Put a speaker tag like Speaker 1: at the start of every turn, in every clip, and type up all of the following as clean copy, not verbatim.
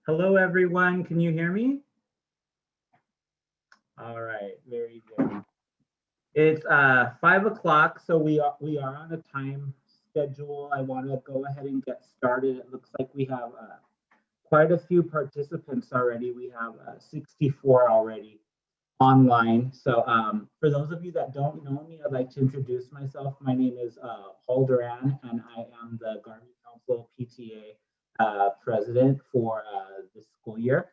Speaker 1: Hello, everyone. Can you hear me? All right, very good. It's 5 o'clock, so we are on a time schedule. I want to go ahead and get started. It looks like we have quite a few participants already. We have 64 already online. So for those of you that don't know me, I'd like to introduce myself. My name is Paul Duran, and I am the Garvey Council PTA president for this school year.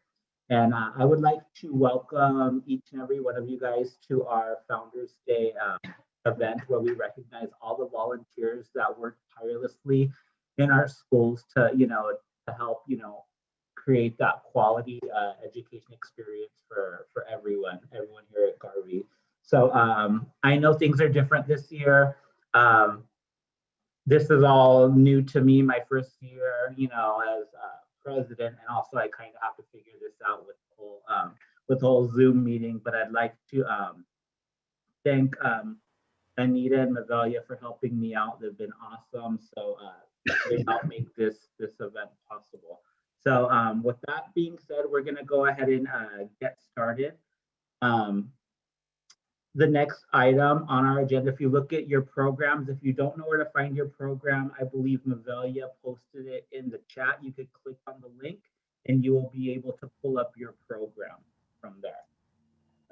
Speaker 1: And I would like to welcome each and every one of you guys to our Founders Day event where we recognize all the volunteers that work tirelessly in our schools to help, create that quality education experience for everyone here at Garvey. So I know things are different this year. This is all new to me, my first year, as president, and also I kind of have to figure this out with the whole Zoom meeting. But I'd like to thank Anita and Mavelia for helping me out. They've been awesome. So they helped make this event possible. So with that being said, we're gonna go ahead and get started. The next item on our agenda, if you look at your programs, if you don't know where to find your program, I believe Mavelia posted it in the chat. You could click on the link and you will be able to pull up your program from there.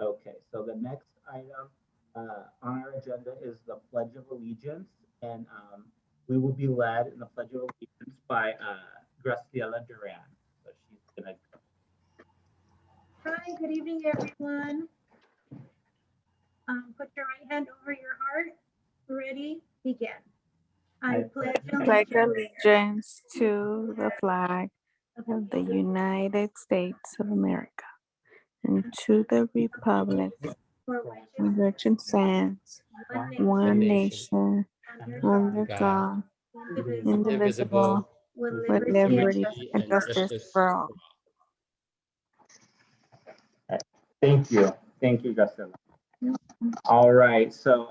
Speaker 1: Okay, so the next item on our agenda is the Pledge of Allegiance, and we will be led in the Pledge of Allegiance by Graciela Duran. So she's gonna.
Speaker 2: Hi, good evening, everyone. Put your right hand over your heart. Ready? Begin. I pledge
Speaker 3: allegiance to the flag of the United States of America and to the republic for which it stands, one nation, under God, indivisible, with liberty and justice for all.
Speaker 1: Thank you, Graciela. All right, so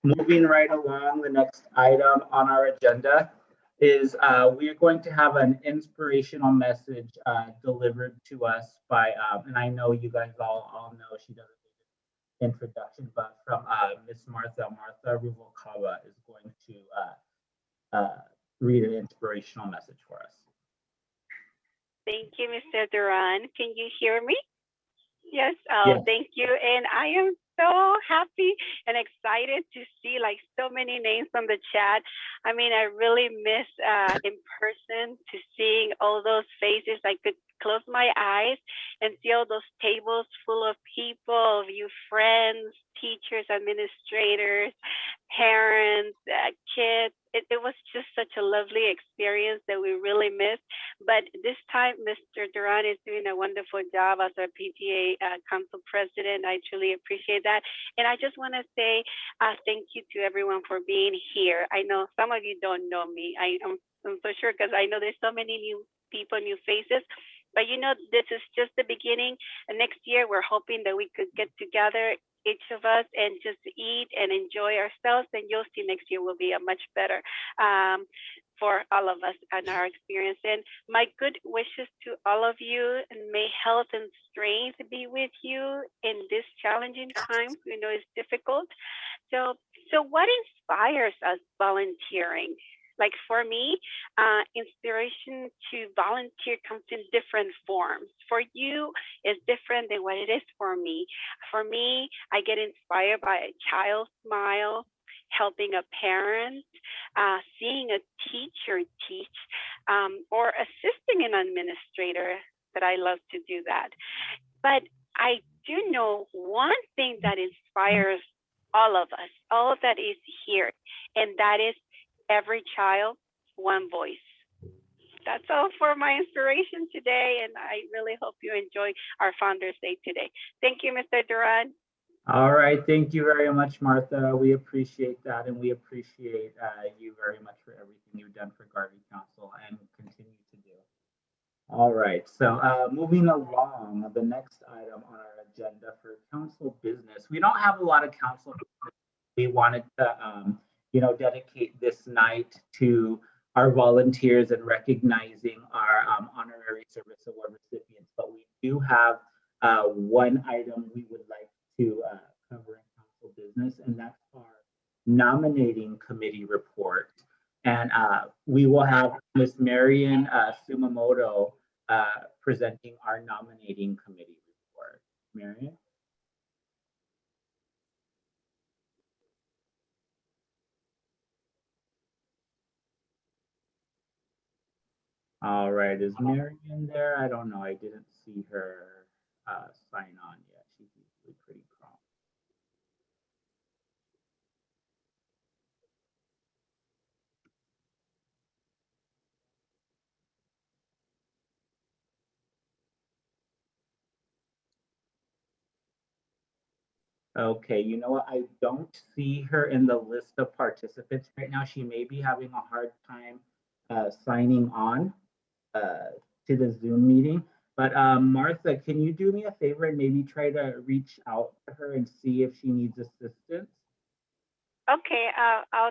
Speaker 1: moving right along, the next item on our agenda is we are going to have an inspirational message delivered to us by, and I know you guys all know she doesn't need an introduction, but from Miss Martha Ruvalcaba is going to read an inspirational message for us.
Speaker 4: Thank you, Mr. Duran. Can you hear me? Yes.
Speaker 1: Yes.
Speaker 4: Thank you. And I am so happy and excited to see like so many names on the chat. I mean, I really miss in person to seeing all those faces. I could close my eyes and see all those tables full of people, of you friends, teachers, administrators, parents, kids. It was just such a lovely experience that we really missed. But this time, Mr. Duran is doing a wonderful job as our PTA Council President. I truly appreciate that. And I just want to say thank you to everyone for being here. I know some of you don't know me. I'm so sure because I know there's so many new people, new faces. But this is just the beginning. And next year, we're hoping that we could get together, each of us, and just eat and enjoy ourselves. And you'll see next year will be a much better for all of us and our experience. And my good wishes to all of you, and may health and strength be with you in this challenging time. It's difficult. So what inspires us volunteering? Like for me, inspiration to volunteer comes in different forms. For you, it's different than what it is for me. For me, I get inspired by a child's smile, helping a parent, seeing a teacher teach, or assisting an administrator, that I love to do that. But I do know one thing that inspires all of us, all that is here, and that is every child, one voice. That's all for my inspiration today, and I really hope you enjoy our Founders Day today. Thank you, Mr. Duran.
Speaker 1: All right, thank you very much, Martha. We appreciate that, and we appreciate you very much for everything you've done for Garvey Council and continue to do. All right, so moving along, the next item on our agenda for council business. We don't have a lot of council business. We wanted to dedicate this night to our volunteers and recognizing our honorary Military Service Award recipients, but we do have one item we would like to cover in council business, and that's our nominating committee report. And we will have Ms. Marian Sumamoto presenting our nominating committee report. Marian? All right, is Marian there? I don't know. I didn't see her sign on yet. She's usually pretty prompt. Okay, you know what? I don't see her in the list of participants right now. She may be having a hard time signing on to the Zoom meeting. But Martha, can you do me a favor and maybe try to reach out to her and see if she needs assistance?
Speaker 4: Okay, I'll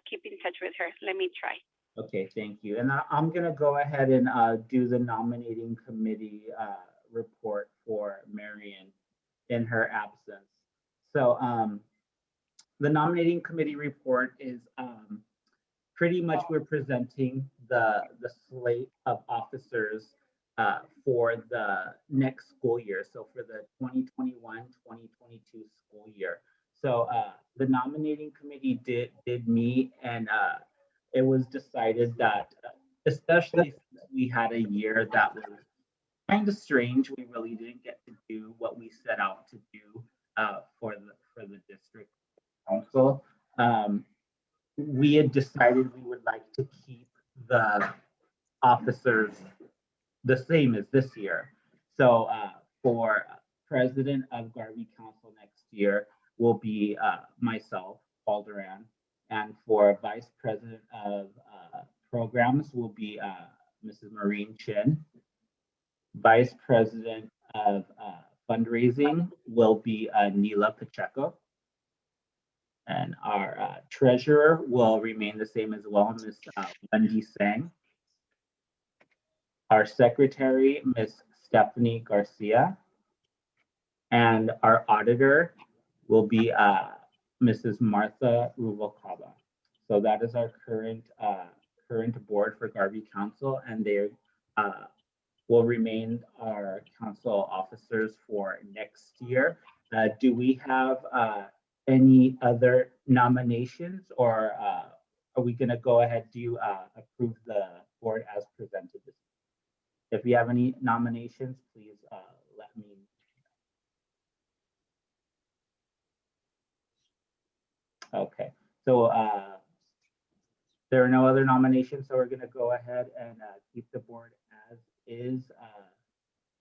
Speaker 4: keep in touch with her. Let me try.
Speaker 1: Okay, thank you. And I'm gonna go ahead and do the nominating committee report for Marian in her absence. So the nominating committee report is pretty much we're presenting the slate of officers for the next school year. So for the 2021-2022 school year. So the nominating committee did meet, and it was decided that, especially since we had a year that was kind of strange, we really didn't get to do what we set out to do for the district council. We had decided we would like to keep the officers the same as this year. So for president of Garvey Council next year will be myself, Paul Duran, and for vice president of programs will be Mrs. Maureen Chin. Vice president of fundraising will be Neela Pacheco. And our treasurer will remain the same as well, Ms. Wendy Sang. Our secretary, Ms. Stephanie Garcia. And our auditor will be Mrs. Martha Ruvalcaba. So that is our current board for Garvey Council, and they will remain our council officers for next year. Do we have any other nominations, or are we going to go ahead to approve the board as presented? If you have any nominations, please let me know. Okay, so there are no other nominations, so we're going to go ahead and keep the board as is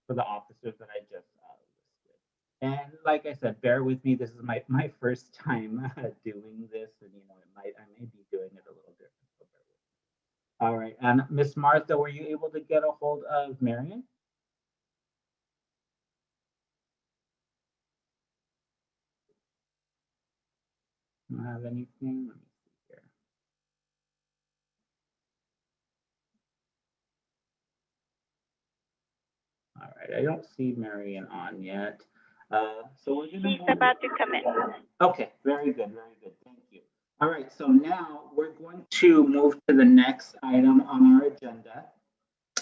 Speaker 1: for the officers that I just listed. And like I said, bear with me. This is my first time doing this, and I may be doing it a little different. So bear with me. All right, and Miss Martha, were you able to get a hold of Marian? Don't have anything. Let me see here. All right, I don't see Marian on yet. So we're gonna.
Speaker 4: She's about to come in.
Speaker 1: Okay, very good, very good. Thank you. All right, so now we're going to move to the next item on our agenda.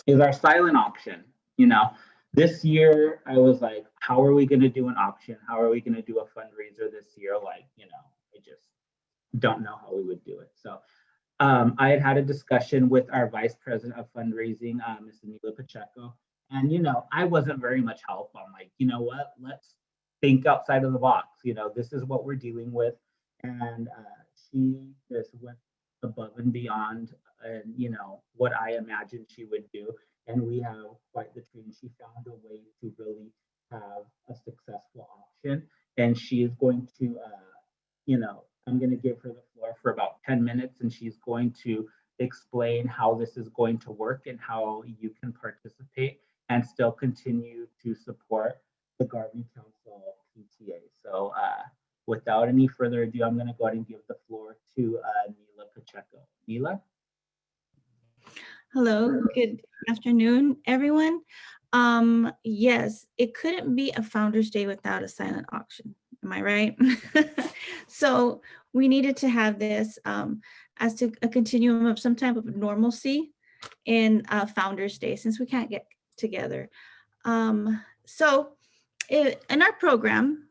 Speaker 1: Is our silent auction. This year I was like, how are we going to do an auction? How are we going to do a fundraiser this year? Like, I just don't know how we would do it. So I had a discussion with our vice president of fundraising, Ms. Neela Pacheco, and I wasn't very much help. I'm like, you know what? Let's think outside of the box. This is what we're dealing with, and she just went above and beyond, and what I imagined she would do. And we have quite the team. She found a way to really have a successful auction, and she is going to, I'm going to give her the floor for about 10 minutes, and she's going to explain how this is going to work and how you can participate and still continue to support the Garvey Council PTA. So without any further ado, I'm going to go ahead and give the floor to Neela Pacheco. Neela?
Speaker 5: Hello, Afternoon, everyone. Yes, it couldn't be a Founders Day without a silent auction. Am I right? So we needed to have this as to a continuum of some type of normalcy in Founders Day, since we can't get together. So in our program,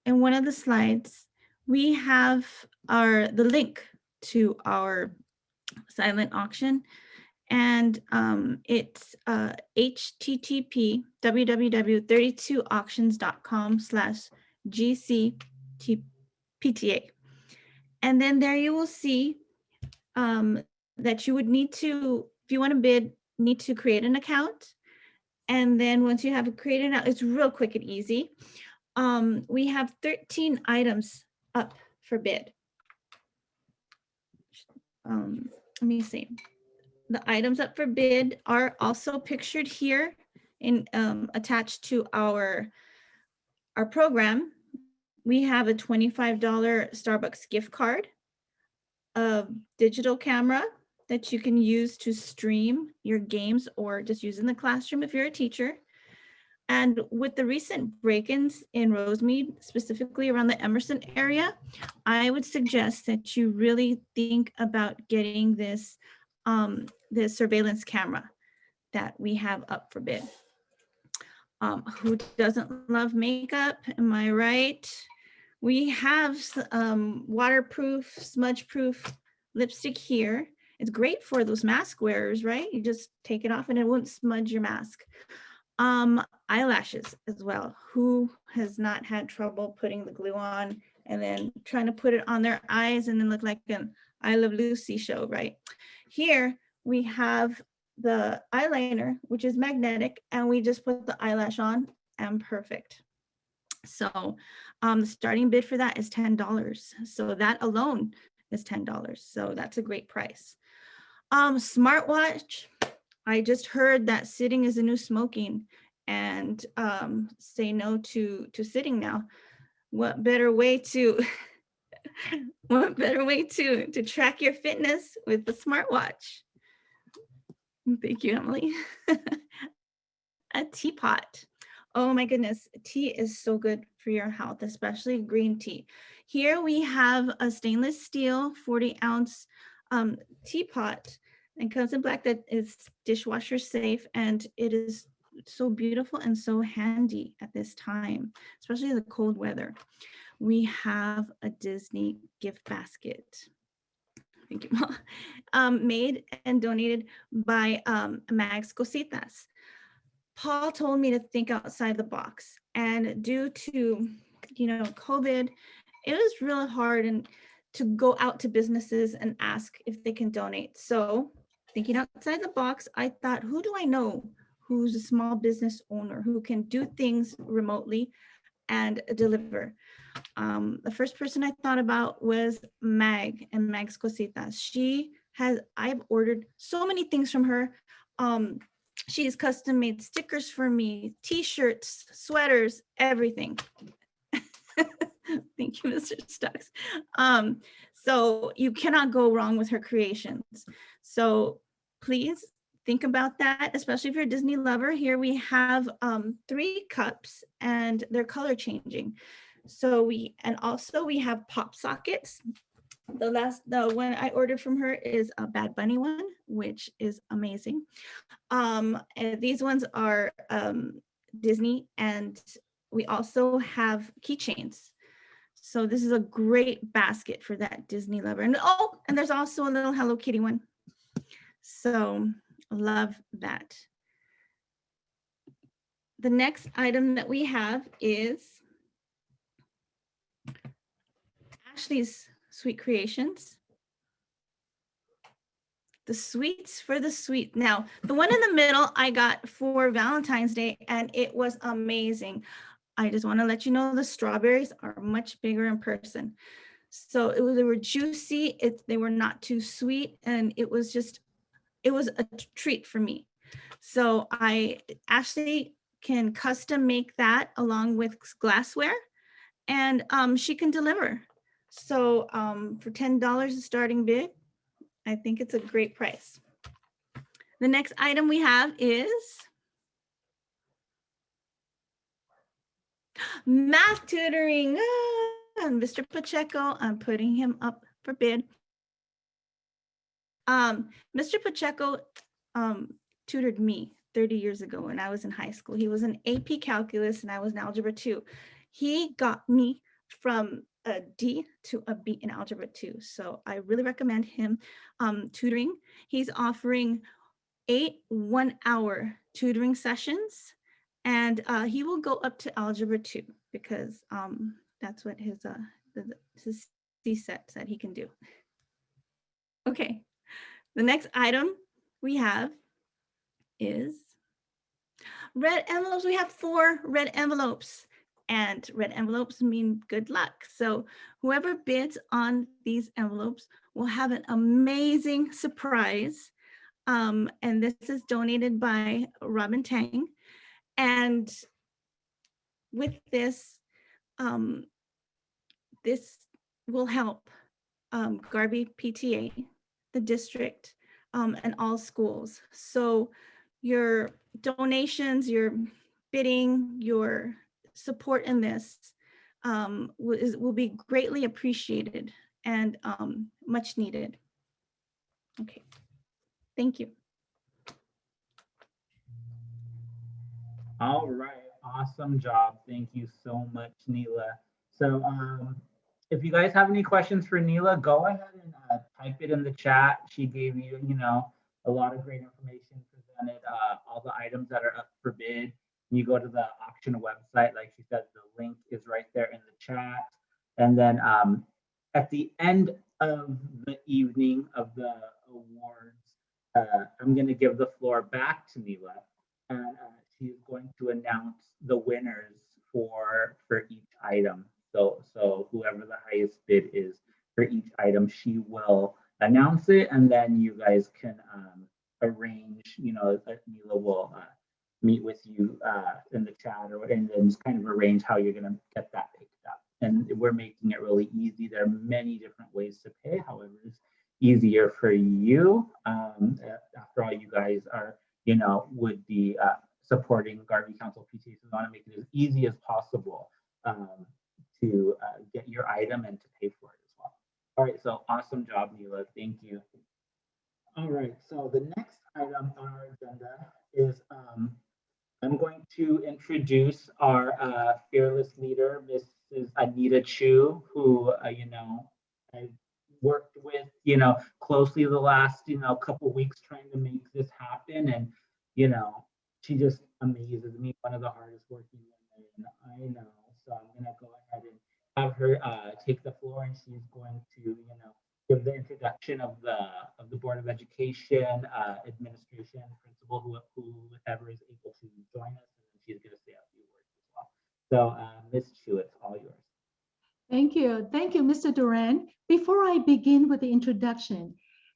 Speaker 5: in one of the slides, we have the link to our silent auction. And it's http www.32auctions.com/GCPTA. And then there you will see that you would need to, if you want to bid, need to create an account. And then once you have it created out, it's real quick and easy. We have 13 items up for bid. Let me see. The items up for bid are also pictured here in attached to our program. We have a $25 Starbucks gift card, a digital camera that you can use to stream your games or just use in the classroom if you're a teacher. And with the recent break-ins in Rosemead, specifically around the Emerson area, I would suggest that you really think about getting this surveillance camera that we have up for bid. Who doesn't love makeup? Am I right? We have waterproof, smudge-proof lipstick here. It's great for those mask wearers, right? You just take it off and it won't smudge your mask. Eyelashes as well. Who has not had trouble putting the glue on and then trying to put it on their eyes and then look like an I Love Lucy show, right? Here we have the eyeliner, which is magnetic, and we just put the eyelash on and perfect. So the starting bid for that is $10. So that alone is $10. So that's a great price. Smartwatch. I just heard that sitting is the new smoking, and say no to sitting now. What better way to track your fitness with the smartwatch? Thank you, Emily. A teapot. Oh my goodness, tea is so good for your health, especially green tea. Here we have a stainless steel 40-ounce teapot, and comes in black, that is dishwasher safe, and it is so beautiful and so handy at this time, especially the cold weather. We have a Disney gift basket. Thank you, Mom. Made and donated by Mags Cositas. Paul told me to think outside the box, and due to COVID, it was really hard and to go out to businesses and ask if they can donate. So thinking outside the box, I thought, who do I know who's a small business owner who can do things remotely and deliver? The first person I thought about was Mag and Mag's Cositas. I've ordered so many things from her. She's custom made stickers for me, t-shirts, sweaters, everything. Thank you, Mr. Stocks. So you cannot go wrong with her creations. So please think about that, especially if you're a Disney lover. Here we have 3 cups, and they're color changing. So we have pop sockets. The one I ordered from her is a Bad Bunny one, which is amazing. And these ones are Disney, and we also have keychains. So this is a great basket for that Disney lover. And there's also a little Hello Kitty one. So love that. The next item that we have is Ashley's Sweet Creations. The sweets for the sweet. Now, the one in the middle I got for Valentine's Day, and it was amazing. I just want to let you know the strawberries are much bigger in person. So they were juicy. They were not too sweet, and it was a treat for me. So Ashley can custom make that along with glassware, and she can deliver. So for $10 starting bid, I think it's a great price. The next item we have is math tutoring. And Mr. Pacheco, I'm putting him up for bid. Mr. Pacheco tutored me 30 years ago when I was in high school. He was in AP Calculus and I was in Algebra 2. He got me from a D to a B in Algebra 2. So I really recommend him tutoring. He's offering 8 one-hour tutoring sessions, and he will go up to Algebra 2 because that's what his CSET said he can do. Okay, the next item we have is red envelopes. We have 4 red envelopes, and red envelopes mean good luck. So whoever bids on these envelopes will have an amazing surprise. And this is donated by Robin Tang. And with this, this will help Garvey PTA, the district, and all schools. So your donations, your bidding, your support in this will be greatly appreciated and much needed. Okay, thank you.
Speaker 1: All right, awesome job. Thank you so much, Neela. So if you guys have any questions for Neela, go ahead and type it in the chat. She gave you, a lot of great information, presented all the items that are up for bid. You go to the auction website, like she said, the link is right there in the chat. And then at the end of the evening of the awards, I'm going to give the floor back to Neela. And she's going to announce the winners for each item. So whoever the highest bid is for each item, she will announce it, and then you guys can arrange. Neela will meet with you in the chat, and then just kind of arrange how you're going to get that picked up. And we're making it really easy. There are many different ways to pay. However, it's easier for you. After all, you guys are, would be supporting Garvey Council PTA, so we want to make it as easy as possible to get your item and to pay for it as well. All right, so awesome job, Neela. Thank you. All right, so the next item on our agenda is I'm going to introduce our fearless leader, Mrs. Anita Chu, who, I worked with, closely the last, couple weeks trying to make this happen. And, she just amazes me, one of the hardest working women I know. So I'm going to go ahead and have her take the floor, and she's going to, give the introduction of the Board of Education, administration, principal, whoever is able to join us, and then she's going to say a few words as well. So Ms. Chu, it's all yours.
Speaker 6: Thank you, Mr. Duran. Before I begin with the introduction,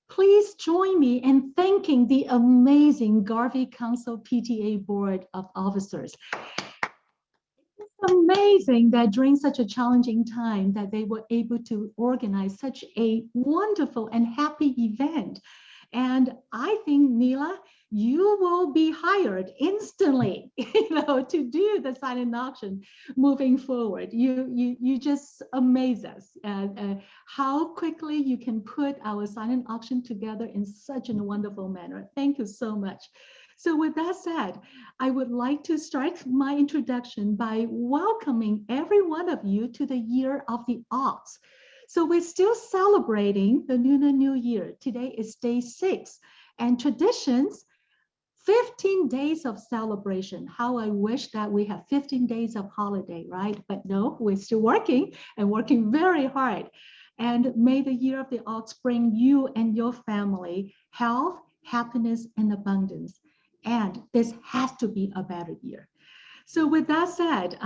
Speaker 6: please join me in thanking the amazing Garvey Council PTA Board of Officers. It's amazing that during such a challenging time that they were able to organize such a wonderful and happy event. And I think, Neela, you will be hired instantly, to do the silent auction moving forward. You just amaze us how quickly you can put our silent auction together in such a wonderful manner. Thank you so much. So with that said, I would like to start my introduction by welcoming every one of you to the Year of the Ox. So we're still celebrating the Lunar New Year. Today is day 6, and traditions, 15 days of celebration. How I wish that we have 15 days of holiday, right? But no, we're still working and working very hard. And may the Year of the Ox bring you and your family health, happiness, and abundance. And this has to be a better year. So with that said,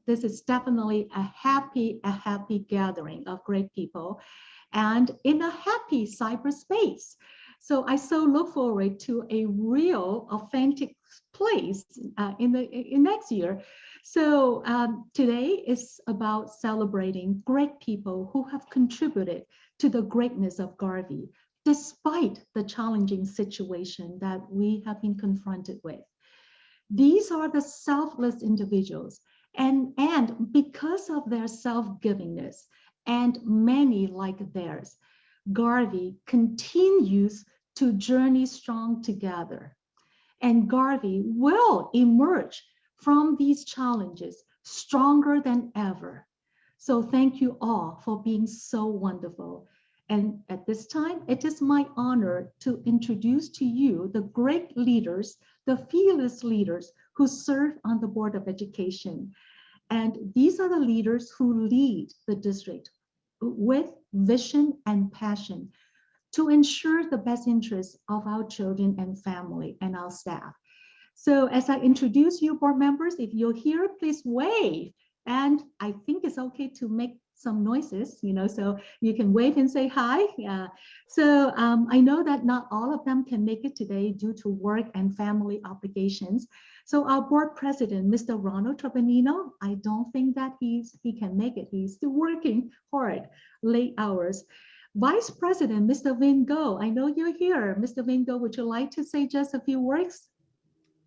Speaker 6: this is definitely a happy gathering of great people and in a happy cyberspace. So I so look forward to a real authentic place in next year. So today is about celebrating great people who have contributed to the greatness of Garvey despite the challenging situation that we have been confronted with. These are the selfless individuals, and because of their self-givingness and many like theirs, Garvey continues to journey strong together. And Garvey will emerge from these challenges stronger than ever. So thank you all for being so wonderful. And at this time, it is my honor to introduce to you the great leaders, the fearless leaders who serve on the Board of Education. And these are the leaders who lead the district with vision and passion to ensure the best interests of our children and family and our staff. So as I introduce you, board members, if you're here, please wave. And I think it's okay to make some noises, so you can wave and say hi. So I know that not all of them can make it today due to work and family obligations. So our board president, Mr. Ronald Trapanino, I don't think that he can make it. He's still working hard, late hours. Vice President, Mr. Vin Go, I know you're here. Mr. Vin Go, would you like to say just a few words?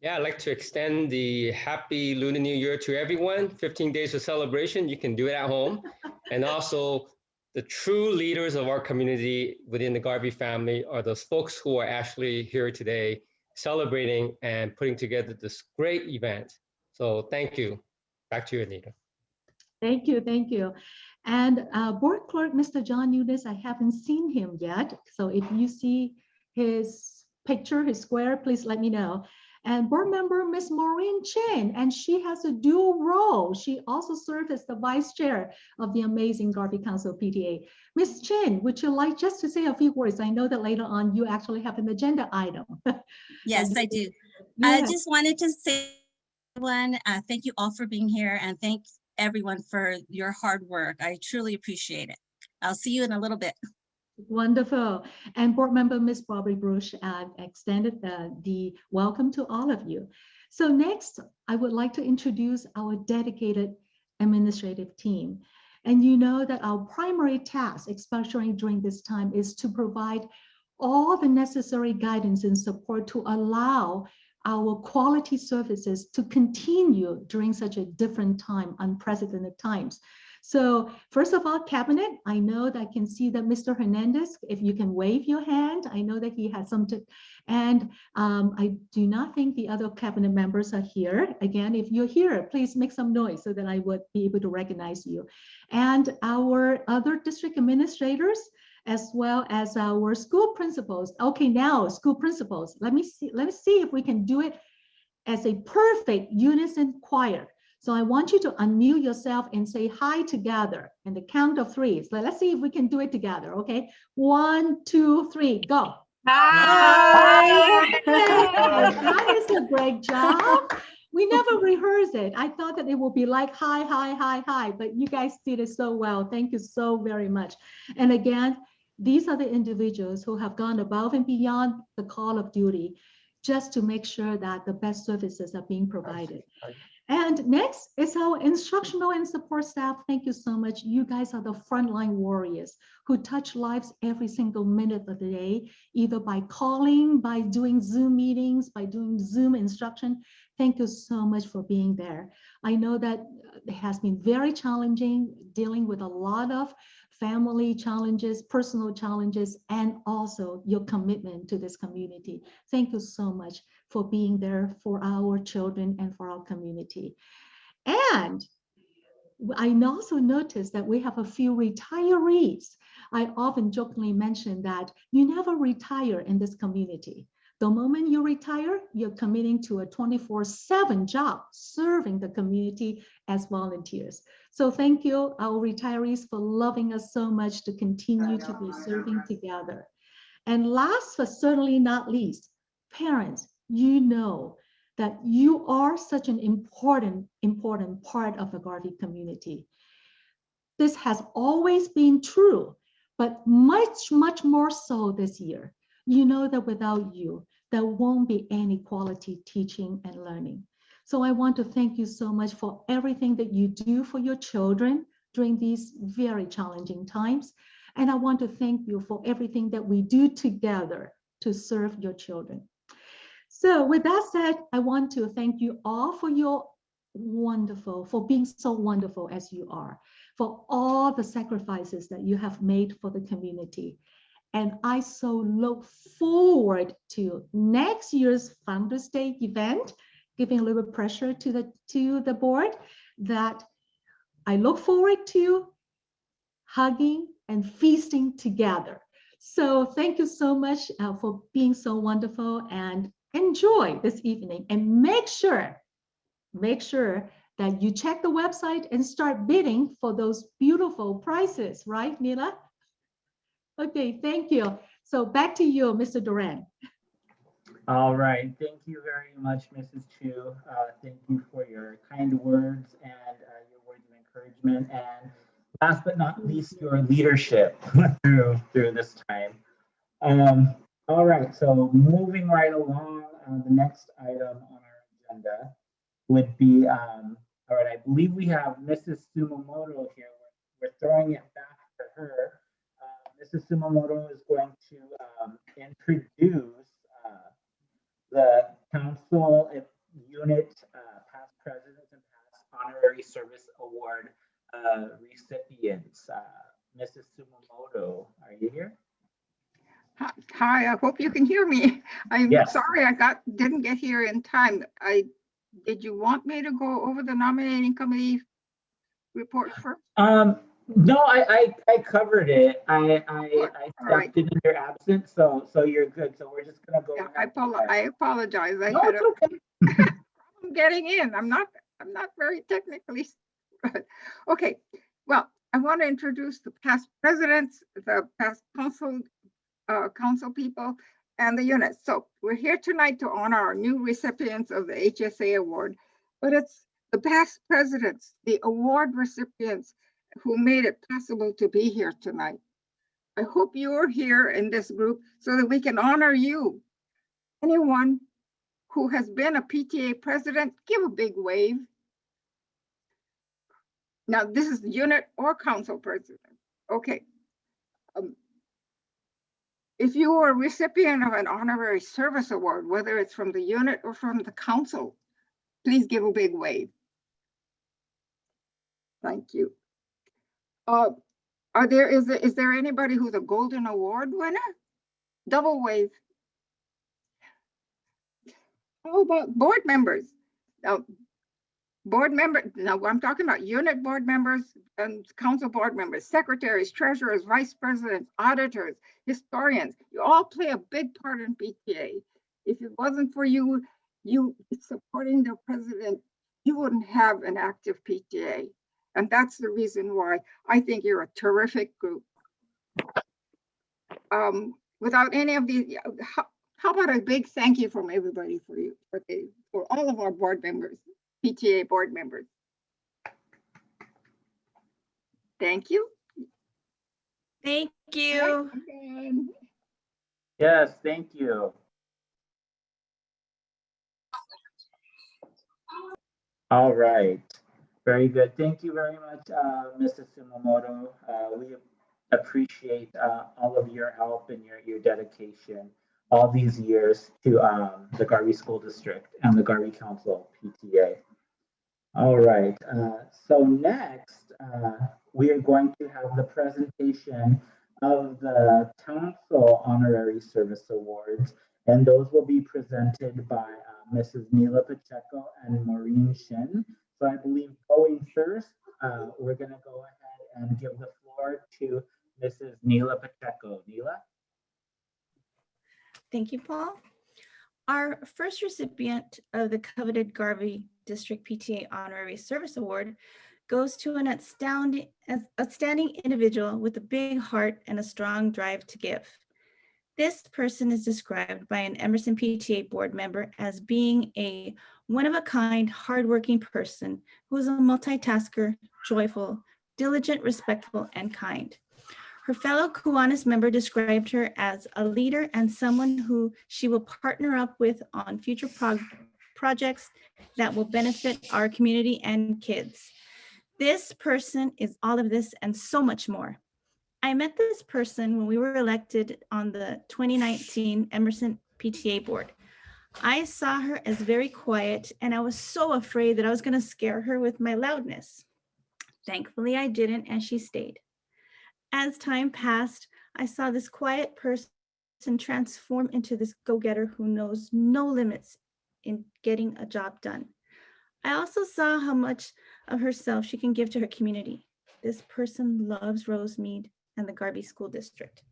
Speaker 7: Yeah, I'd like to extend the happy Lunar New Year to everyone. 15 days of celebration, you can do it at home. And also, the true leaders of our community within the Garvey family are those folks who are actually here today celebrating and putting together this great event. So thank you. Back to you, Anita.
Speaker 6: Thank you, thank you. And board clerk, Mr. John Nunes, I haven't seen him yet. So if you see his picture, his square, please let me know. And board member, Ms. Maureen Chin, and she has a dual role. She also served as the vice chair of the amazing Garvey Council PTA. Ms. Chin, would you like just to say a few words? I know that later on you actually have an agenda item.
Speaker 8: Yes, I do.
Speaker 6: Yeah.
Speaker 8: I just wanted to say, everyone, thank you all for being here, and thank everyone for your hard work. I truly appreciate it. I'll see you in a little bit.
Speaker 6: Wonderful. And board member Ms. Bobby Bruce extended the welcome to all of you. So next, I would like to introduce our dedicated administrative team. And you know that our primary task, especially during this time, is to provide all the necessary guidance and support to allow our quality services to continue during such a different time, unprecedented times. So first of all, cabinet, I know that I can see that Mr. Hernandez, if you can wave your hand, I know that he has something. And I do not think the other cabinet members are here. Again, if you're here, please make some noise so that I would be able to recognize you. And our other district administrators, as well as our school principals. Okay, now school principals, let me see if we can do it as a perfect unison choir. So I want you to unmute yourself and say hi together and the count of three. So let's see if we can do it together, okay? 1, 2, 3, go.
Speaker 3: Hi.
Speaker 6: That is a great job. We never rehearsed it. I thought that it would be like hi, hi, hi, hi, but you guys did it so well. Thank you so very much. And again, these are the individuals who have gone above and beyond the call of duty just to make sure that the best services are being provided. And next is our instructional and support staff. Thank you so much. You guys are the frontline warriors who touch lives every single minute of the day, either by calling, by doing Zoom meetings, by doing Zoom instruction. Thank you so much for being there. I know that it has been very challenging dealing with a lot of family challenges, personal challenges, and also your commitment to this community. Thank you so much for being there for our children and for our community. And I also noticed that we have a few retirees. I often jokingly mention that you never retire in this community. The moment you retire, you're committing to a 24/7 job serving the community as volunteers. So thank you, our retirees, for loving us so much to continue to be serving together. And last but certainly not least, parents, you know that you are such an important part of the Garvey community. This has always been true, but much more so this year. You know that without you, there won't be any quality teaching and learning. So I want to thank you so much for everything that you do for your children during these very challenging times, And I want to thank you for everything that we do together to serve your children. So with that said, I want to thank you all for for being so wonderful as you are, for all the sacrifices that you have made for the community. And I so look forward to next year's Founders Day event, giving a little pressure to the board, that I look forward to hugging and feasting together. So thank you so much for being so wonderful, and enjoy this evening, and make sure that you check the website and start bidding for those beautiful prizes, right, Nila? Okay, thank you. So back to you, Mr. Duran.
Speaker 1: All right. Thank you very much, Mrs. Chu. Thank you for your kind words and your words of encouragement. And last but not least, your leadership through this time. All right. So moving right along, the next item on our agenda would be, all right, I believe we have Mrs. Sumomoto here. We're throwing it back to her. Mrs. Sumomoto is going to introduce the council unit past presidents and past honorary service award recipients. Mrs. Sumomoto, are you here?
Speaker 3: Hi, I hope you can hear me. I'm
Speaker 1: Yes.
Speaker 3: sorry didn't get here in time. Did you want me to go over the nominating committee report first?
Speaker 1: No, I covered it. I
Speaker 3: All right.
Speaker 1: stepped in your absence, so you're good. So we're just gonna go.
Speaker 3: Yeah,
Speaker 1: ahead.
Speaker 3: I apologize. I
Speaker 1: No,
Speaker 3: had
Speaker 1: it's
Speaker 3: a
Speaker 1: okay.
Speaker 3: problem getting in. I'm not very technically good. Okay. Well, I want to introduce the past presidents, the past council people, and the units. So we're here tonight to honor our new recipients of the HSA award, but it's the past presidents, the award recipients who made it possible to be here tonight. I hope you're here in this group so that we can honor you. Anyone who has been a PTA president, give a big wave. Now, this is unit or council president. Okay. If you are a recipient of an honorary service award, whether it's from the unit or from the council, please give a big wave. Thank you. Is there anybody who's a golden award winner? Double wave. How about board members? Now, I'm talking about unit board members and council board members, secretaries, treasurers, vice presidents, auditors, historians. You all play a big part in PTA. If it wasn't for you supporting the president, you wouldn't have an active PTA. And that's the reason why I think you're a terrific group. Without any of these, how about a big thank you from everybody for all of our board members, PTA board members. Thank you.
Speaker 5: Thank you.
Speaker 1: Yes, thank you. All right. Very good. Thank you very much, Mrs. Sumomoto. We appreciate all of your help and your dedication all these years to the Garvey School District and the Garvey Council PTA. All right. So next, we are going to have the presentation of the Council Honorary Service Awards, and those will be presented by Mrs. Neela Pacheco and Maureen Shin. So I believe going first, we're going to go ahead and give the floor to Mrs. Neela Pacheco. Neela?
Speaker 5: Thank you, Paul. Our first recipient of the coveted Garvey District PTA Honorary Service Award goes to an outstanding individual with a big heart and a strong drive to give. This person is described by an Emerson PTA board member as being a one-of-a-kind, hardworking person who is a multitasker, joyful, diligent, respectful, and kind. Her fellow Kiwanis member described her as a leader and someone who she will partner up with on future projects that will benefit our community and kids. This person is all of this and so much more. I met this person when we were elected on the 2019 Emerson PTA board. I saw her as very quiet, and I was so afraid that I was going to scare her with my loudness. Thankfully, I didn't, and she stayed. As time passed, I saw this quiet person transform into this go-getter who knows no limits in getting a job done. I also saw how much of herself she can give to her community. This person loves Rosemead and the Garvey School District.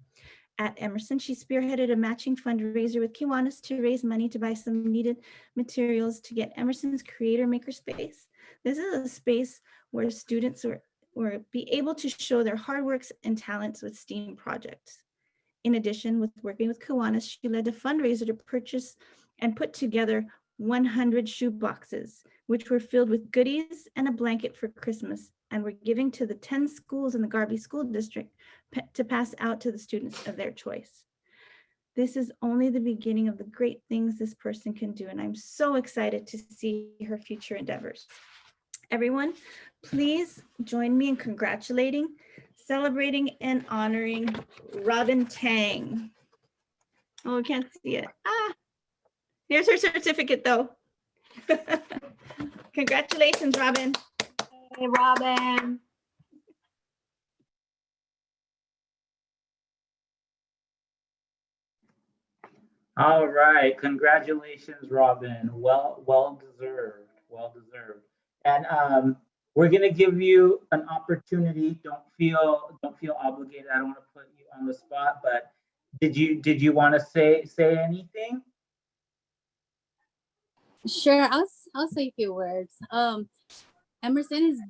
Speaker 5: At Emerson, she spearheaded a matching fundraiser with Kiwanis to raise money to buy some needed materials to get Emerson's Creator Maker Space. This is a space where students will be able to show their hard works and talents with STEAM projects. In addition, with working with Kiwanis, she led a fundraiser to purchase and put together 100 shoe boxes, which were filled with goodies and a blanket for Christmas, and were giving to the 10 schools in the Garvey School District to pass out to the students of their choice. This is only the beginning of the great things this person can do, and I'm so excited to see her future endeavors. Everyone, please join me in congratulating, celebrating, and honoring Robin Tang. Oh, I can't see it. Here's her certificate though. Congratulations, Robin.
Speaker 2: Hey, Robin.
Speaker 1: All right, congratulations, Robin. Well deserved, well deserved. And we're gonna give you an opportunity. Don't feel obligated. I don't want to put you on the spot, but did you want to say anything?
Speaker 9: Sure, I'll say a few words. Emerson is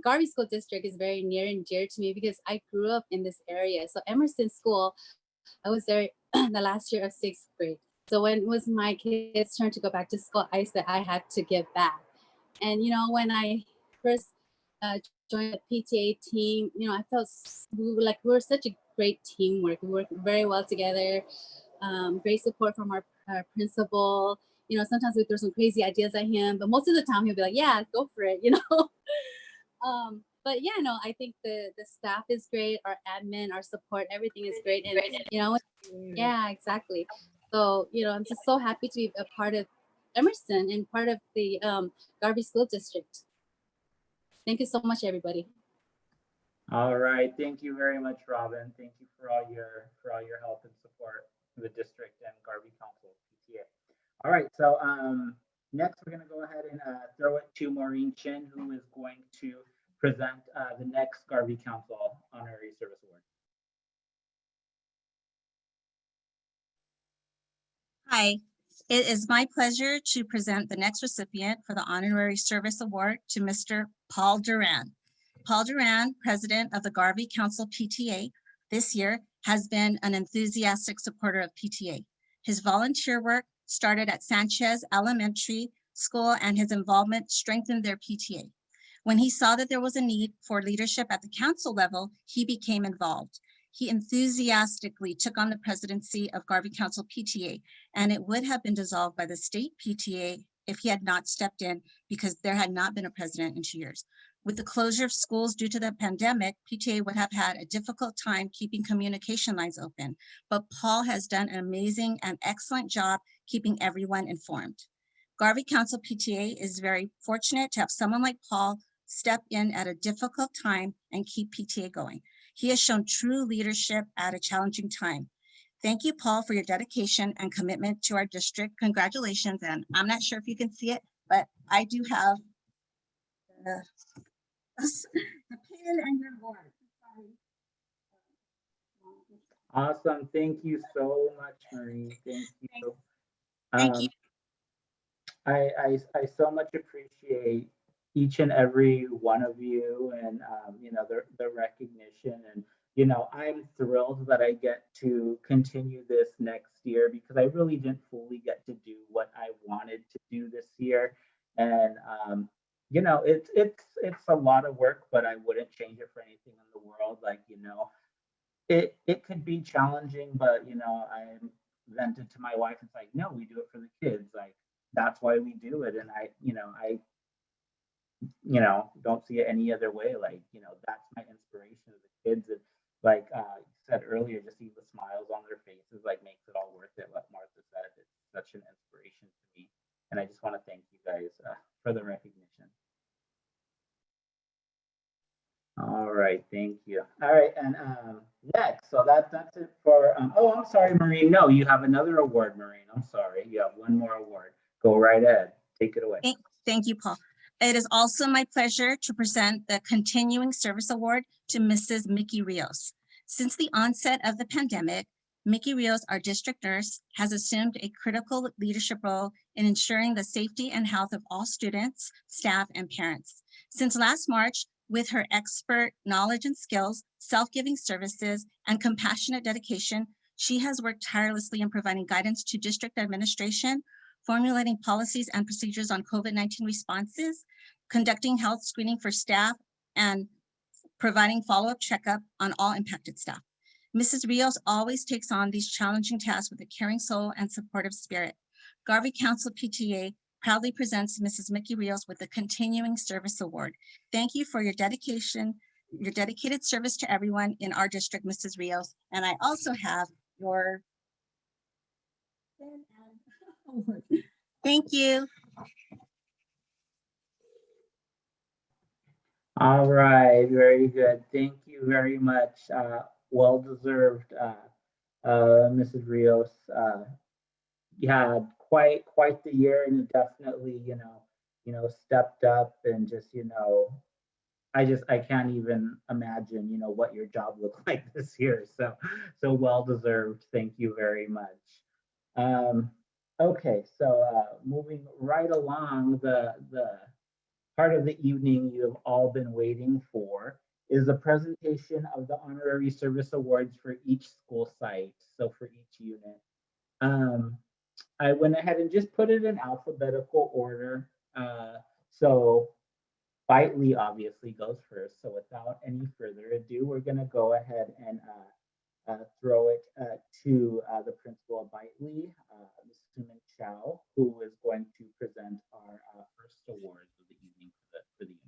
Speaker 9: Garvey School District is very near and dear to me because I grew up in this area. So Emerson School, I was there the last year of 6th grade. So when it was my kids' turn to go back to school, I said I had to give back. And when I first joined the PTA team, I felt we were such a great teamwork. We worked very well together. Great support from our principal. Sometimes we throw some crazy ideas at him, but most of the time he'll be like, "Yeah, go for it," But yeah, no, I think the staff is great. Our admin, our support, everything is great, and yeah, exactly. So I'm just so happy to be a part of Emerson and part of the Garvey School District. Thank you so much, everybody.
Speaker 1: All right, thank you very much, Robin. Thank you for all your help and support for the district and Garvey Council PTA. All right, so next we're going to go ahead and throw it to Maureen Chin, who is going to present the next Garvey Council Honorary Service Award.
Speaker 8: Hi, it is my pleasure to present the next recipient for the Honorary Service Award to Mr. Paul Duran. Paul Duran, President of the Garvey Council PTA, this year has been an enthusiastic supporter of PTA. His volunteer work started at Sanchez Elementary School, and his involvement strengthened their PTA. When he saw that there was a need for leadership at the council level, he became involved. He enthusiastically took on the presidency of Garvey Council PTA, and it would have been dissolved by the state PTA if he had not stepped in, because there had not been a president in 2 years. With the closure of schools due to the pandemic, PTA would have had a difficult time keeping communication lines open, but Paul has done an amazing and excellent job keeping everyone informed. Garvey Council PTA is very fortunate to have someone like Paul step in at a difficult time and keep PTA going. He has shown true leadership at a challenging time. Thank you, Paul, for your dedication and commitment to our district. Congratulations. And I'm not sure if you can see it, but I do have the pin and your award.
Speaker 1: Awesome. Thank you so much, Marie. Thank you.
Speaker 8: Thank you.
Speaker 1: I so much appreciate each and every one of you, and the recognition, and I'm thrilled that I get to continue this next year, because I really didn't fully get to do what I wanted to do this year. And it's a lot of work, but I wouldn't change it for anything in the world. It could be challenging, but I vented to my wife. It's like, no, we do it for the kids. Like, that's why we do it. And I don't see it any other way. Like, that's my inspiration of the kids. like you said earlier, just see the smiles on their faces, like makes it all worth it. What Martha said, it's such an inspiration to me. And I just want to thank you guys for the recognition. All right, thank you. All right, and next, so that's it for, oh, I'm sorry, Maureen. No, you have another award, Maureen. I'm sorry. You have one more award. Go right ahead. Take it away.
Speaker 8: Thank you, Paul. It is also my pleasure to present the Continuing Service Award to Mrs. Mickey Rios. Since the onset of the pandemic, Mickey Rios, our district nurse, has assumed a critical leadership role in ensuring the safety and health of all students, staff, and parents. Since last March, with her expert knowledge and skills, self-giving services, and compassionate dedication, she has worked tirelessly in providing guidance to district administration, formulating policies and procedures on COVID-19 responses, conducting health screening for staff, and providing follow-up checkup on all impacted staff. Mrs. Rios always takes on these challenging tasks with a caring soul and supportive spirit. Garvey Council PTA proudly presents Mrs. Mickey Rios with the Continuing Service Award. Thank you for your dedication, your dedicated service to everyone in our district, Mrs. Rios. And I also have your thank you.
Speaker 1: All right, very good. Thank you very much. Well deserved, Mrs. Rios. You had quite the year, and you definitely, stepped up and just, I can't even imagine, what your job looked like this year. So well deserved. Thank you very much. Okay, so moving right along, the part of the evening you have all been waiting for is the presentation of the honorary service awards for each school site. So for each unit. I went ahead and just put it in alphabetical order. So Bitely obviously goes first. So without any further ado, we're going to go ahead and throw it to the principal of Bitely, Ms. Suman Chow, who is going to present our first awards of the evening for the unit.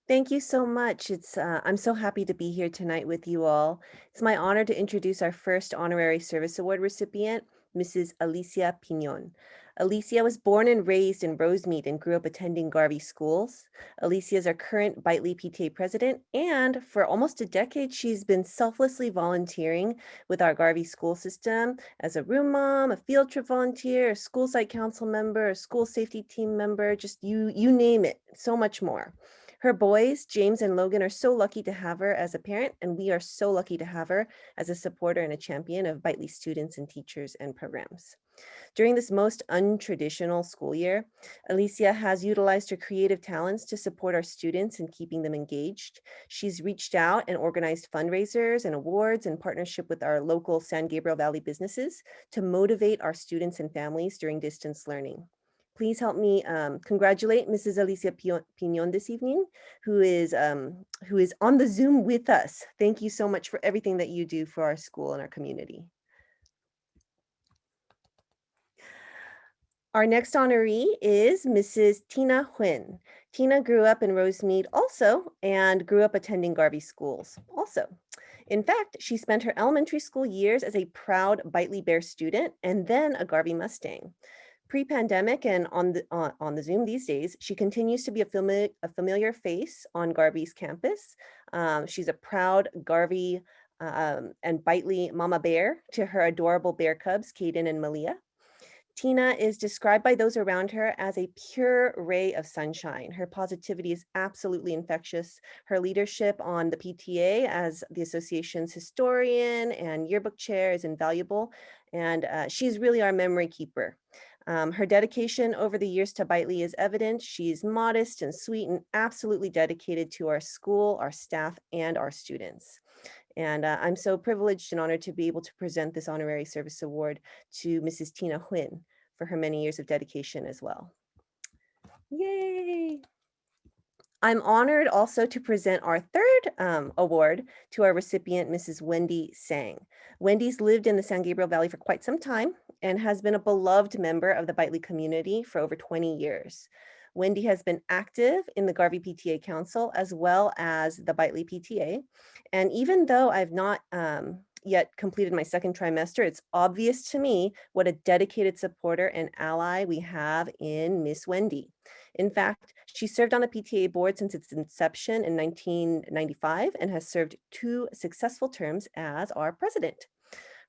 Speaker 10: Thank you so much. I'm so happy to be here tonight with you all. It's my honor to introduce our first Honorary Service Award recipient, Mrs. Alicia Pinon. Alicia was born and raised in Rosemead and grew up attending Garvey schools. Alicia is our current Bitely PTA president, and for almost a decade, she's been selflessly volunteering with our Garvey school system as a room mom, a field trip volunteer, a school site council member, a school safety team member, just you name it, so much more. Her boys, James and Logan, are so lucky to have her as a parent, and we are so lucky to have her as a supporter and a champion of Bitely students and teachers and programs. During this most untraditional school year, Alicia has utilized her creative talents to support our students in keeping them engaged. She's reached out and organized fundraisers and awards in partnership with our local San Gabriel Valley businesses to motivate our students and families during distance learning. Please help me congratulate Mrs. Alicia Pinon this evening, who is on the Zoom with us. Thank you so much for everything that you do for our school and our community. Our next honoree is Mrs. Tina Huynh. Tina grew up in Rosemead also and grew up attending Garvey schools also. In fact, she spent her elementary school years as a proud Bitely Bear student and then a Garvey Mustang. Pre-pandemic and on the Zoom these days, she continues to be a familiar face on Garvey's campus. She's a proud Garvey and Bitely mama bear to her adorable bear cubs, Kaden and Malia. Tina is described by those around her as a pure ray of sunshine. Her positivity is absolutely infectious. Her leadership on the PTA as the association's historian and yearbook chair is invaluable, and she's really our memory keeper. Her dedication over the years to Bitely is evident. She's modest and sweet and absolutely dedicated to our school, our staff, and our students. And I'm so privileged and honored to be able to present this honorary service award to Mrs. Tina Huynh for her many years of dedication as well. Yay! I'm honored also to present our third award to our recipient, Mrs. Wendy Sang. Wendy's lived in the San Gabriel Valley for quite some time and has been a beloved member of the Bitely community for over 20 years. Wendy has been active in the Garvey PTA Council as well as the Bitely PTA. And even though I've not yet completed my second trimester, it's obvious to me what a dedicated supporter and ally we have in Miss Wendy. In fact, she served on the PTA board since its inception in 1995 and has served 2 successful terms as our president.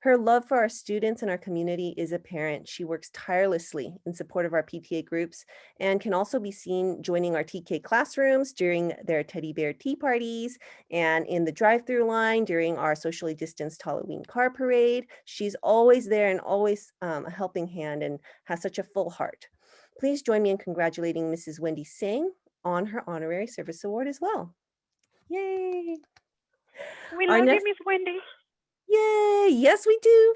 Speaker 10: Her love for our students and our community is apparent. She works tirelessly in support of our PTA groups and can also be seen joining our TK classrooms during their teddy bear tea parties and in the drive-through line during our socially distanced Halloween car parade. She's always there and always a helping hand and has such a full heart. Please join me in congratulating Mrs. Wendy Singh on her honorary service award as well. Yay!
Speaker 4: We
Speaker 10: Our
Speaker 4: love
Speaker 10: next-
Speaker 4: you, Miss Wendy.
Speaker 10: Yay! Yes, we do.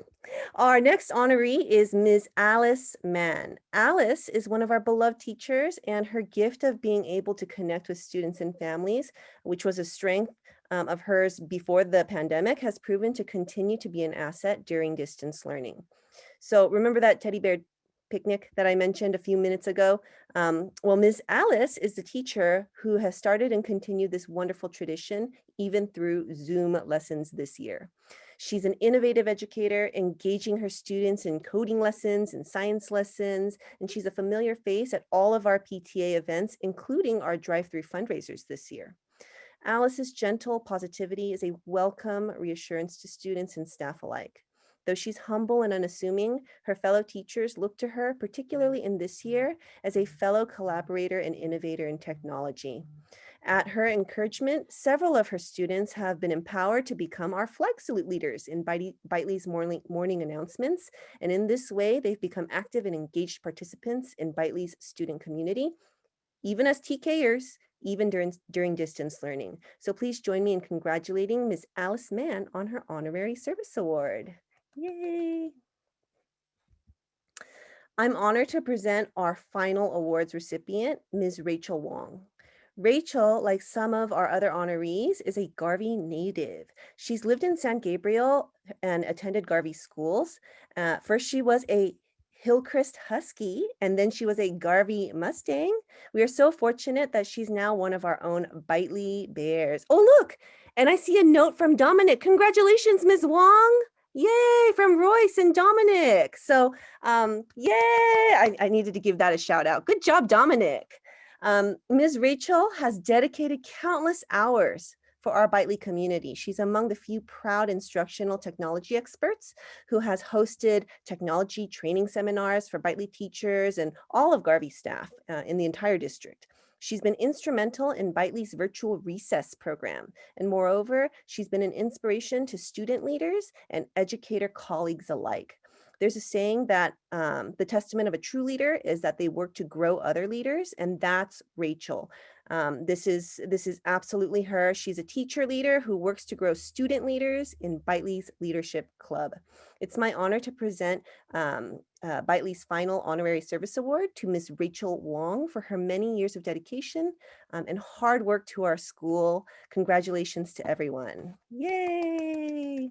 Speaker 10: Our next honoree is Ms. Alice Mann. Alice is one of our beloved teachers, and her gift of being able to connect with students and families, which was a strength of hers before the pandemic, has proven to continue to be an asset during distance learning. So remember that teddy bear picnic that I mentioned a few minutes ago? Well, Ms. Alice is the teacher who has started and continued this wonderful tradition even through Zoom lessons this year. She's an innovative educator, engaging her students in coding lessons and science lessons, and she's a familiar face at all of our PTA events, including our drive-through fundraisers this year. Alice's gentle positivity is a welcome reassurance to students and staff alike. Though she's humble and unassuming, her fellow teachers look to her, particularly in this year, as a fellow collaborator and innovator in technology. At her encouragement, several of her students have been empowered to become our flag salute leaders in Bitely's morning announcements. And in this way, they've become active and engaged participants in Bitely's student community, even as TKers, even during distance learning. So please join me in congratulating Ms. Alice Mann on her honorary service award. Yay! I'm honored to present our final awards recipient, Ms. Rachel Wong. Rachel, like some of our other honorees, is a Garvey native. She's lived in San Gabriel and attended Garvey schools. First, she was a Hillcrest Husky, and then she was a Garvey Mustang. We are so fortunate that she's now one of our own Bitely Bears. Oh, look, and I see a note from Dominic. Congratulations, Ms. Wong. Yay, from Royce and Dominic. So, yay, I needed to give that a shout out. Good job, Dominic. Ms. Rachel has dedicated countless hours for our Bitely community. She's among the few proud instructional technology experts who has hosted technology training seminars for Bitely teachers and all of Garvey staff in the entire district. She's been instrumental in Bitely's virtual recess program. And moreover, she's been an inspiration to student leaders and educator colleagues alike. There's a saying that the testament of a true leader is that they work to grow other leaders, and that's Rachel. This is absolutely her. She's a teacher leader who works to grow student leaders in Bitely's Leadership Club. It's my honor to present Bitely's final honorary service award to Ms. Rachel Wong for her many years of dedication and hard work to our school. Congratulations to everyone. Yay!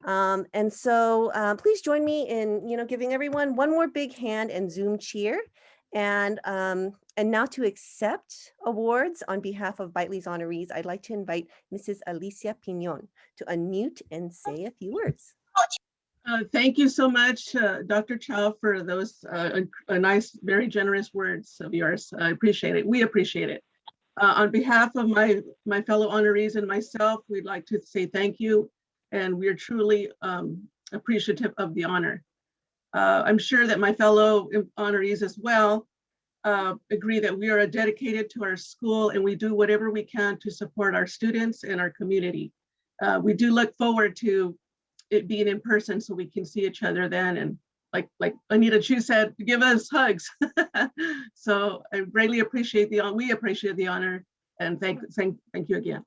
Speaker 10: And so please join me in, giving everyone one more big hand and Zoom cheer. And now to accept awards on behalf of Bitely's honorees, I'd like to invite Mrs. Alicia Piñon to unmute and say a few words.
Speaker 11: Thank you so much, Dr. Chow, for those nice, very generous words of yours. I appreciate it. We appreciate it. On behalf of my fellow honorees and myself, we'd like to say thank you. And we're truly appreciative of the honor. I'm sure that my fellow honorees as well agree that we are dedicated to our school and we do whatever we can to support our students and our community. We do look forward to it being in person so we can see each other then, and like Anita Chu said, give us hugs. So I greatly appreciate we appreciate the honor, and thank you again.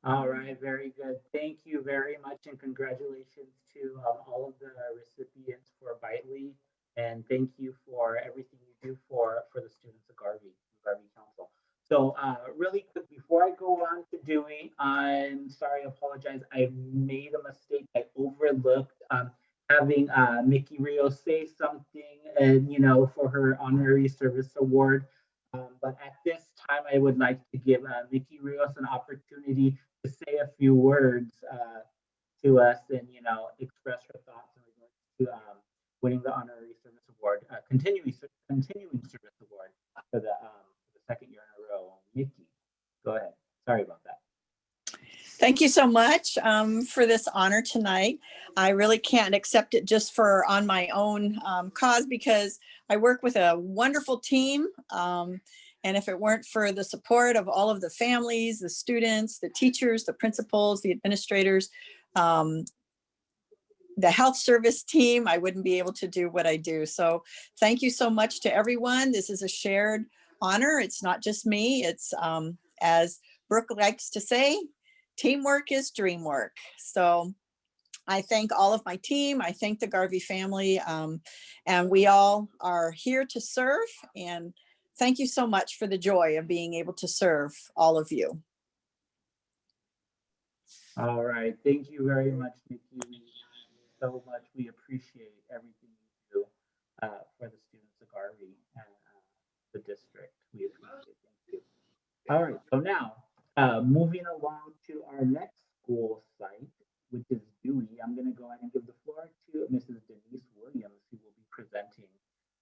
Speaker 1: All right, very good. Thank you very much, and congratulations to all of the recipients for Bitely, and thank you for everything you do for the students of Garvey Council. So really quick, before I go on to doing, I'm sorry, I apologize. I made a mistake. I overlooked having Mickey Rio say something and, you know, for her honorary service award. But at this time, I would like to give Mickey Rios an opportunity to say a few words to us and, you know, express her thoughts in regards to winning the honorary service award, continuing service award for the second year in a row. Mickey, go ahead. Sorry about that.
Speaker 12: Thank you so much for this honor tonight. I really can't accept it just for on my own cause because I work with a wonderful team. And if it weren't for the support of all of the families, the students, the teachers, the principals, the administrators, the health service team, I wouldn't be able to do what I do. So thank you so much to everyone. This is a shared honor. It's not just me. It's as Brooke likes to say, teamwork is dream work. So I thank all of my team. I thank the Garvey family. And we all are here to serve. And thank you so much for the joy of being able to serve all of you.
Speaker 1: All right. Thank you very much, Nikki. So much. We appreciate everything you do for the students of Garvey and the district. We appreciate it. Thank you. All right. So now, moving along to our next school site, which is Dewey, I'm going to go ahead and give the floor to Mrs. Denise Williams, who will be presenting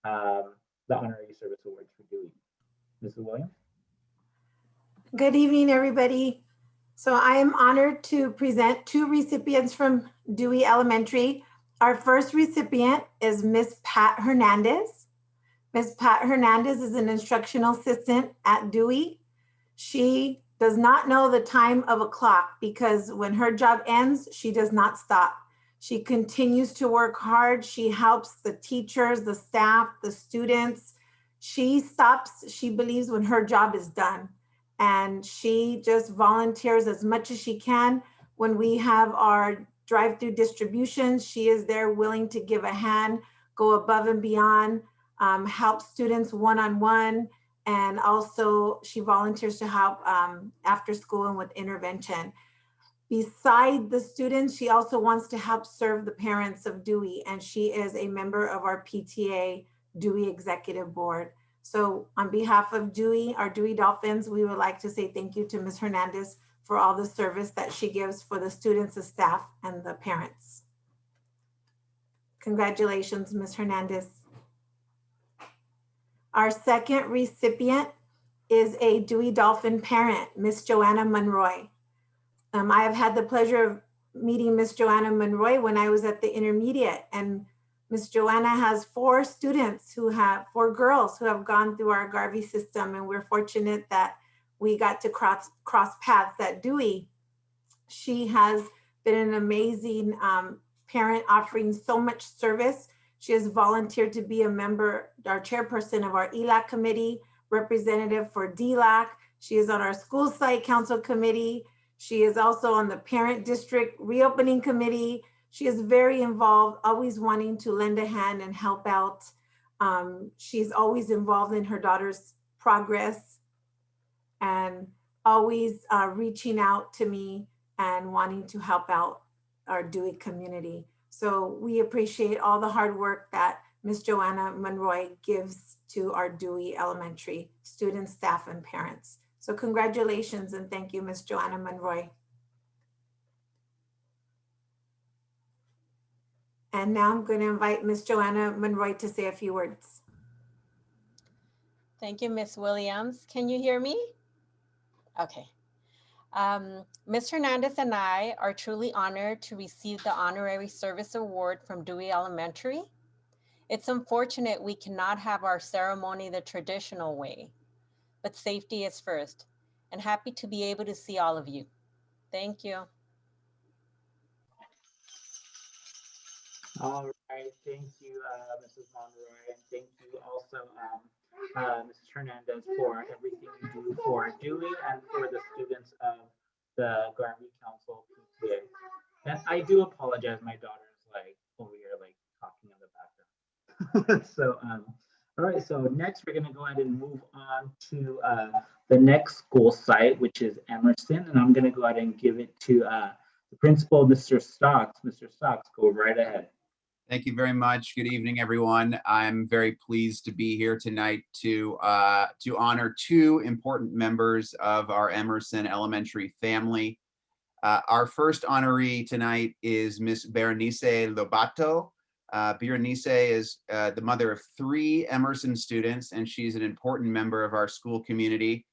Speaker 1: the Honorary Service Awards for Dewey. Mrs. Williams?
Speaker 2: Good evening, everybody. So I am honored to present two recipients from Dewey Elementary. Our first recipient is Miss Pat Hernandez. Miss Pat Hernandez is an instructional assistant at Dewey. She does not know the time of a clock because when her job ends, she does not stop. She continues to work hard. She helps the teachers, the staff, the students. She stops, she believes, when her job is done. And she just volunteers as much as she can. When we have our drive-through distributions, she is there willing to give a hand, go above and beyond, help students one-on-one, and also she volunteers to help after school and with intervention. Beside the students, she also wants to help serve the parents of Dewey, and she is a member of our PTA Dewey Executive Board. So on behalf of Dewey, our Dewey Dolphins, we would like to say thank you to Ms. Hernandez for all the service that she gives for the students, the staff, and the parents. Congratulations, Ms. Hernandez. Our second recipient is a Dewey Dolphin parent, Ms. Joanna Monroy. I have had the pleasure of meeting Ms. Joanna Monroy when I was at the intermediate, and Ms. Joanna has four girls who have gone through our Garvey system, and we're fortunate that we got to cross paths at Dewey. She has been an amazing parent, offering so much service. She has volunteered to be a member, our chairperson of our ELAC committee, representative for DLAC. She is on our school site council committee. She is also on the parent district reopening committee. She is very involved, always wanting to lend a hand and help out. She's always involved in her daughter's progress and always reaching out to me and wanting to help out our Dewey community. So we appreciate all the hard work that Ms. Joanna Monroy gives to our Dewey Elementary students, staff, and parents. So congratulations and thank you, Ms. Joanna Monroy. And now I'm going to invite Ms. Joanna Monroy to say a few words.
Speaker 13: Thank you, Ms. Williams. Can you hear me? Okay. Ms. Hernandez and I are truly honored to receive the Honorary Service Award from Dewey Elementary. It's unfortunate we cannot have our ceremony the traditional way, but safety is first, and happy to be able to see all of you. Thank you.
Speaker 1: All right, thank you, Mrs. Monroy, and thank you also, Mrs. Hernandez, for everything you do for Dewey and for the students of the Garvey Council PTA. And I do apologize, my daughter's like over here, like talking in the background. So, all right, so next we're gonna go ahead and move on to the next school site, which is Emerson, and I'm gonna go ahead and give it to the principal, Mr. Stocks. Mr. Stocks, go right ahead.
Speaker 14: Thank you very much. Good evening, everyone. I'm very pleased to be here tonight to honor two important members of our Emerson Elementary family. Our first honoree tonight is Miss Berenice Lobato. Berenice is the mother of 3 Emerson students, and she's an important member of our school community.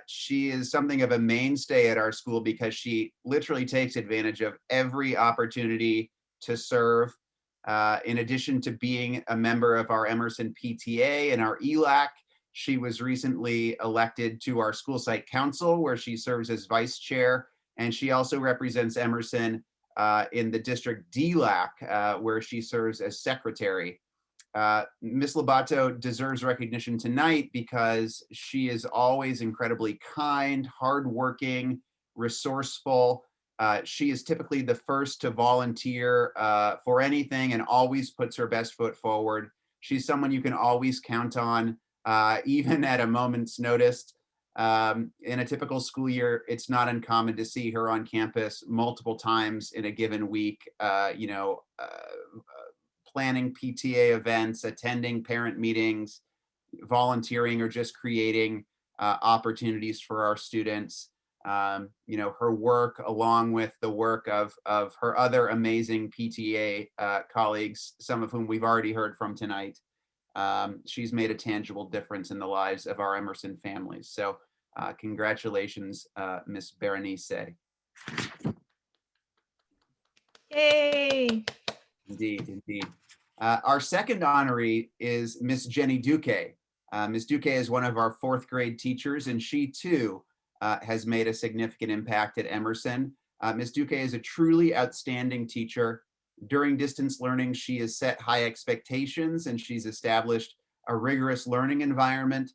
Speaker 14: She is something of a mainstay at our school because she literally takes advantage of every opportunity to serve. In addition to being a member of our Emerson PTA and our ELAC, she was recently elected to our school site council, where she serves as vice chair, and she also represents Emerson in the district DLAC, where she serves as secretary. Ms. Lobato deserves recognition tonight because she is always incredibly kind, hardworking, resourceful. She is typically the first to volunteer for anything and always puts her best foot forward. She's someone you can always count on, even at a moment's notice. In a typical school year, it's not uncommon to see her on campus multiple times in a given week, planning PTA events, attending parent meetings, volunteering, or just creating opportunities for our students. Her work, along with the work of her other amazing PTA colleagues, some of whom we've already heard from tonight, she's made a tangible difference in the lives of our Emerson families. So congratulations, Miss Berenice.
Speaker 5: Yay.
Speaker 14: Indeed, indeed. Our second honoree is Miss Jenny Duque. Miss Duque is one of our 4th grade teachers, and she too has made a significant impact at Emerson. Ms. Duque is a truly outstanding teacher. During distance learning, she has set high expectations and she's established a rigorous learning environment.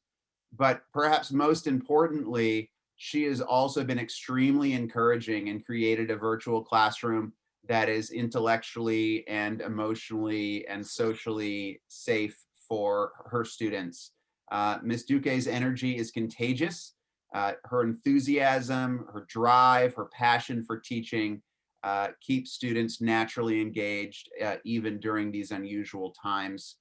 Speaker 14: But perhaps most importantly, she has also been extremely encouraging and created a virtual classroom that is intellectually and emotionally and socially safe for her students. Ms. Duque's energy is contagious. Her enthusiasm, her drive, her passion for teaching keeps students naturally engaged, even during these unusual times.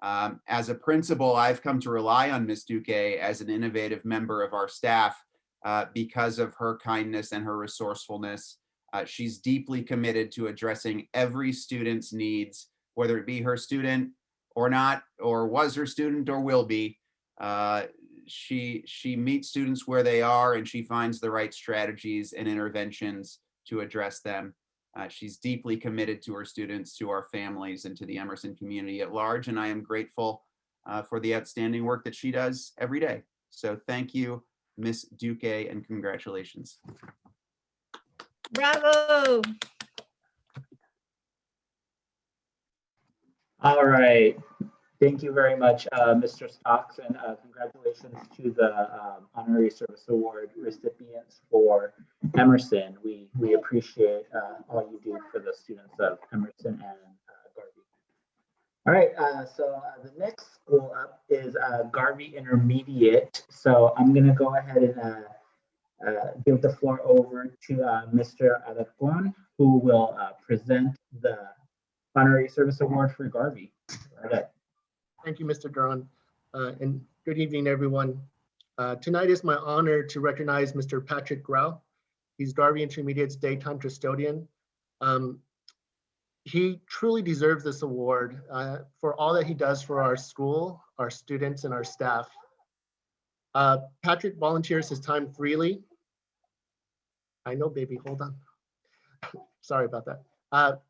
Speaker 14: As a principal, I've come to rely on Ms. Duque as an innovative member of our staff because of her kindness and her resourcefulness. She's deeply committed to addressing every student's needs, whether it be her student or not, or was her student or will be. She meets students where they are, and she finds the right strategies and interventions to address them. She's deeply committed to her students, to our families, and to the Emerson community at large, and I am grateful for the outstanding work that she does every day. So thank you, Miss Duque, and congratulations.
Speaker 5: Bravo.
Speaker 1: All right. Thank you very much, Mr. Stocks, and congratulations to the Honorary Service Award recipients for Emerson. We appreciate all you do for the students of Emerson and Garvey. All right, so the next school up is Garvey Intermediate. So I'm going to go ahead and give the floor over to Mr. Alarcon, who will present the Honorary Service Award for Garvey. All right.
Speaker 15: Thank you, Mr. Duran, and good evening, everyone. Tonight is my honor to recognize Mr. Patrick Grau. He's Garvey Intermediate's daytime custodian. He truly deserves this award for all that he does for our school, our students, and our staff. Patrick volunteers his time freely. I know, baby, hold on. Sorry about that.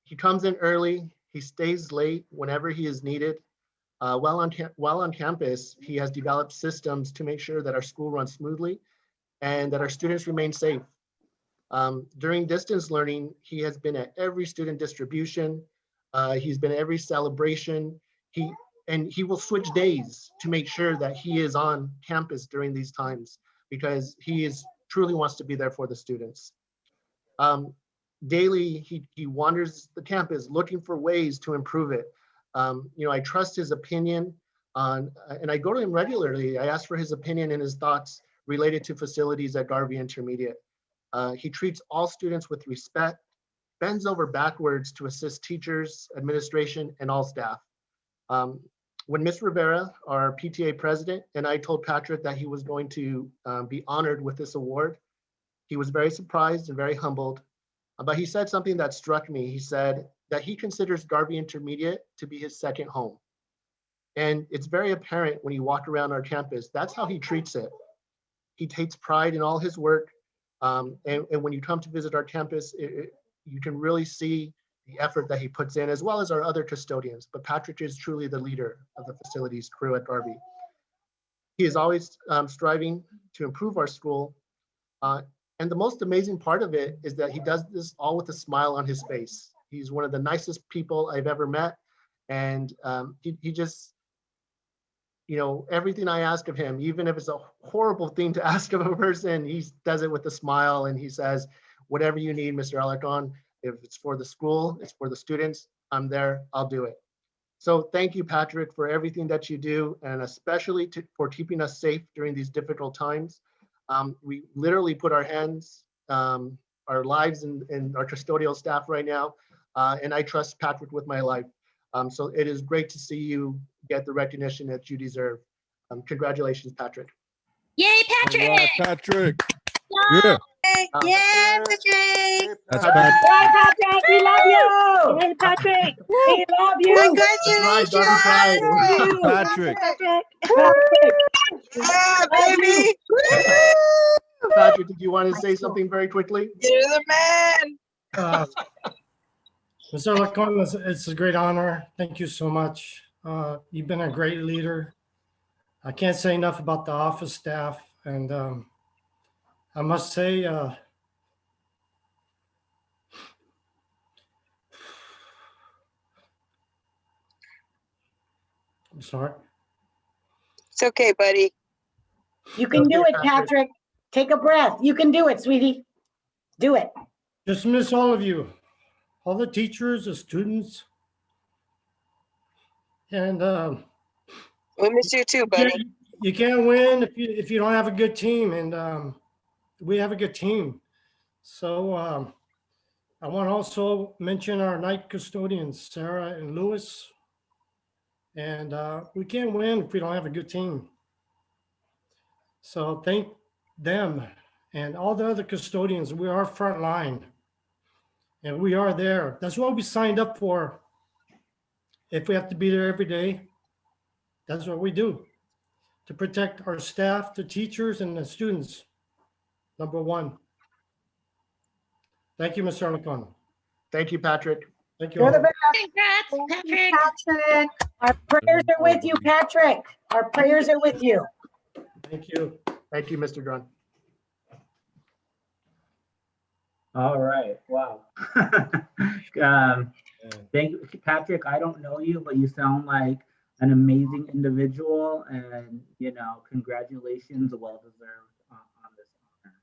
Speaker 15: He comes in early, he stays late whenever he is needed. While on campus, he has developed systems to make sure that our school runs smoothly and that our students remain safe. During distance learning, he has been at every student distribution. He's been at every celebration. He will switch days to make sure that he is on campus during these times because he truly wants to be there for the students. Daily, he wanders the campus looking for ways to improve it. I trust his opinion on, and I go to him regularly. I ask for his opinion and his thoughts related to facilities at Garvey Intermediate. He treats all students with respect. bends over backwards to assist teachers, administration, and all staff. When Ms. Rivera, our PTA president, and I told Patrick that he was going to be honored with this award, he was very surprised and very humbled. But he said something that struck me. He said that he considers Garvey Intermediate to be his second home. And it's very apparent when you walk around our campus, that's how he treats it. He takes pride in all his work. And when you come to visit our campus, you can really see the effort that he puts in, as well as our other custodians. But Patrick is truly the leader of the facilities crew at Garvey. He is always striving to improve our school. And the most amazing part of it is that he does this all with a smile on his face. He's one of the nicest people I've ever met. And he just, you know, everything I ask of him, even if it's a horrible thing to ask of a person, he does it with a smile and he says, whatever you need, Mr. Alarcon, if it's for the school, it's for the students, I'm there, I'll do it. So thank you, Patrick, for everything that you do, and especially for keeping us safe during these difficult times. We literally put our hands, our lives in our custodial staff right now, and I trust Patrick with my life. So it is great to see you get the recognition that you deserve. Congratulations, Patrick.
Speaker 5: Yay, Patrick!
Speaker 16: All right, Patrick.
Speaker 5: Yeah.
Speaker 16: Yeah.
Speaker 8: Patrick!
Speaker 16: That's
Speaker 1: Patrick.
Speaker 16: Patrick.
Speaker 5: Yay, Patrick! We love you! Hey, Patrick! We love you!
Speaker 15: That's right, Garvey Pride.
Speaker 16: Patrick.
Speaker 17: Yeah, baby!
Speaker 15: Patrick, did you want to say something very quickly?
Speaker 17: You're the man!
Speaker 18: Mr. Alarcon, it's a great honor. Thank you so much. You've been a great leader. I can't say enough about the office staff. And I must say, I'm sorry.
Speaker 17: It's okay, buddy.
Speaker 19: You can do it, Patrick. Take a breath. You can do it, sweetie. Do it.
Speaker 18: Just miss all of you, all the teachers, the students. And
Speaker 17: We miss you too, buddy.
Speaker 18: you can't win if you don't have a good team. And we have a good team. So I want to also mention our night custodians, Sarah and Lewis. And we can't win if we don't have a good team. So thank them and all the other custodians. We are frontline and we are there. That's what we signed up for. If we have to be there every day, that's what we do to protect our staff, the teachers, and the students. Number one. Thank you, Mr. Alarcon.
Speaker 15: Thank you, Patrick.
Speaker 18: Thank you.
Speaker 19: You're the
Speaker 18: all.
Speaker 19: best.
Speaker 5: Congrats, Patrick!
Speaker 19: Patrick. Our prayers are with you, Patrick. Our prayers are with you.
Speaker 18: Thank you.
Speaker 15: Thank you, Mr. Grun.
Speaker 1: All right. Wow. Thank you, Patrick. I don't know you, but you sound like an amazing individual, and you know, congratulations, well deserved on this honor.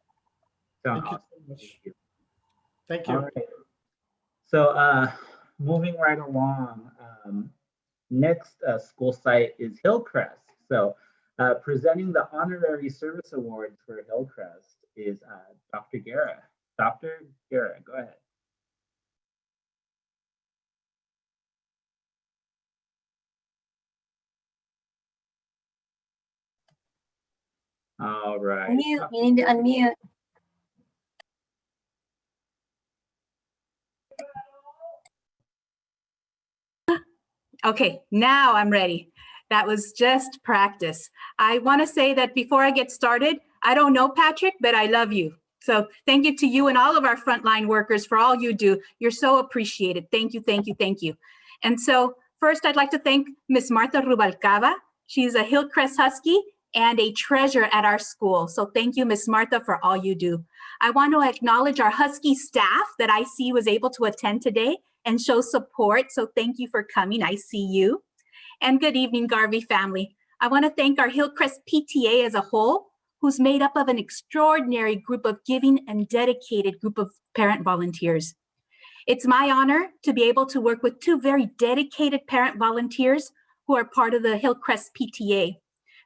Speaker 18: Thank you
Speaker 1: Awesome.
Speaker 18: so much. Thank you.
Speaker 1: All right. So moving right along, next school site is Hillcrest. So presenting the Honorary Service Awards for Hillcrest is Dr. Guerra. Dr. Guerra, go ahead. All right.
Speaker 20: Unmute, you need to unmute.
Speaker 21: Okay, now I'm ready. That was just practice. I want to say that before I get started, I don't know Patrick, but I love you. So thank you to you and all of our frontline workers for all you do. You're so appreciated. Thank you, thank you, thank you. And so first I'd like to thank Miss Martha Rubalcaba. She's a Hillcrest Husky and a treasure at our school. So thank you, Miss Martha, for all you do. I want to acknowledge our Husky staff that I see was able to attend today and show support. So thank you for coming. I see you. And good evening, Garvey family. I want to thank our Hillcrest PTA as a whole, who's made up of an extraordinary group of giving and dedicated group of parent volunteers. It's my honor to be able to work with two very dedicated parent volunteers who are part of the Hillcrest PTA,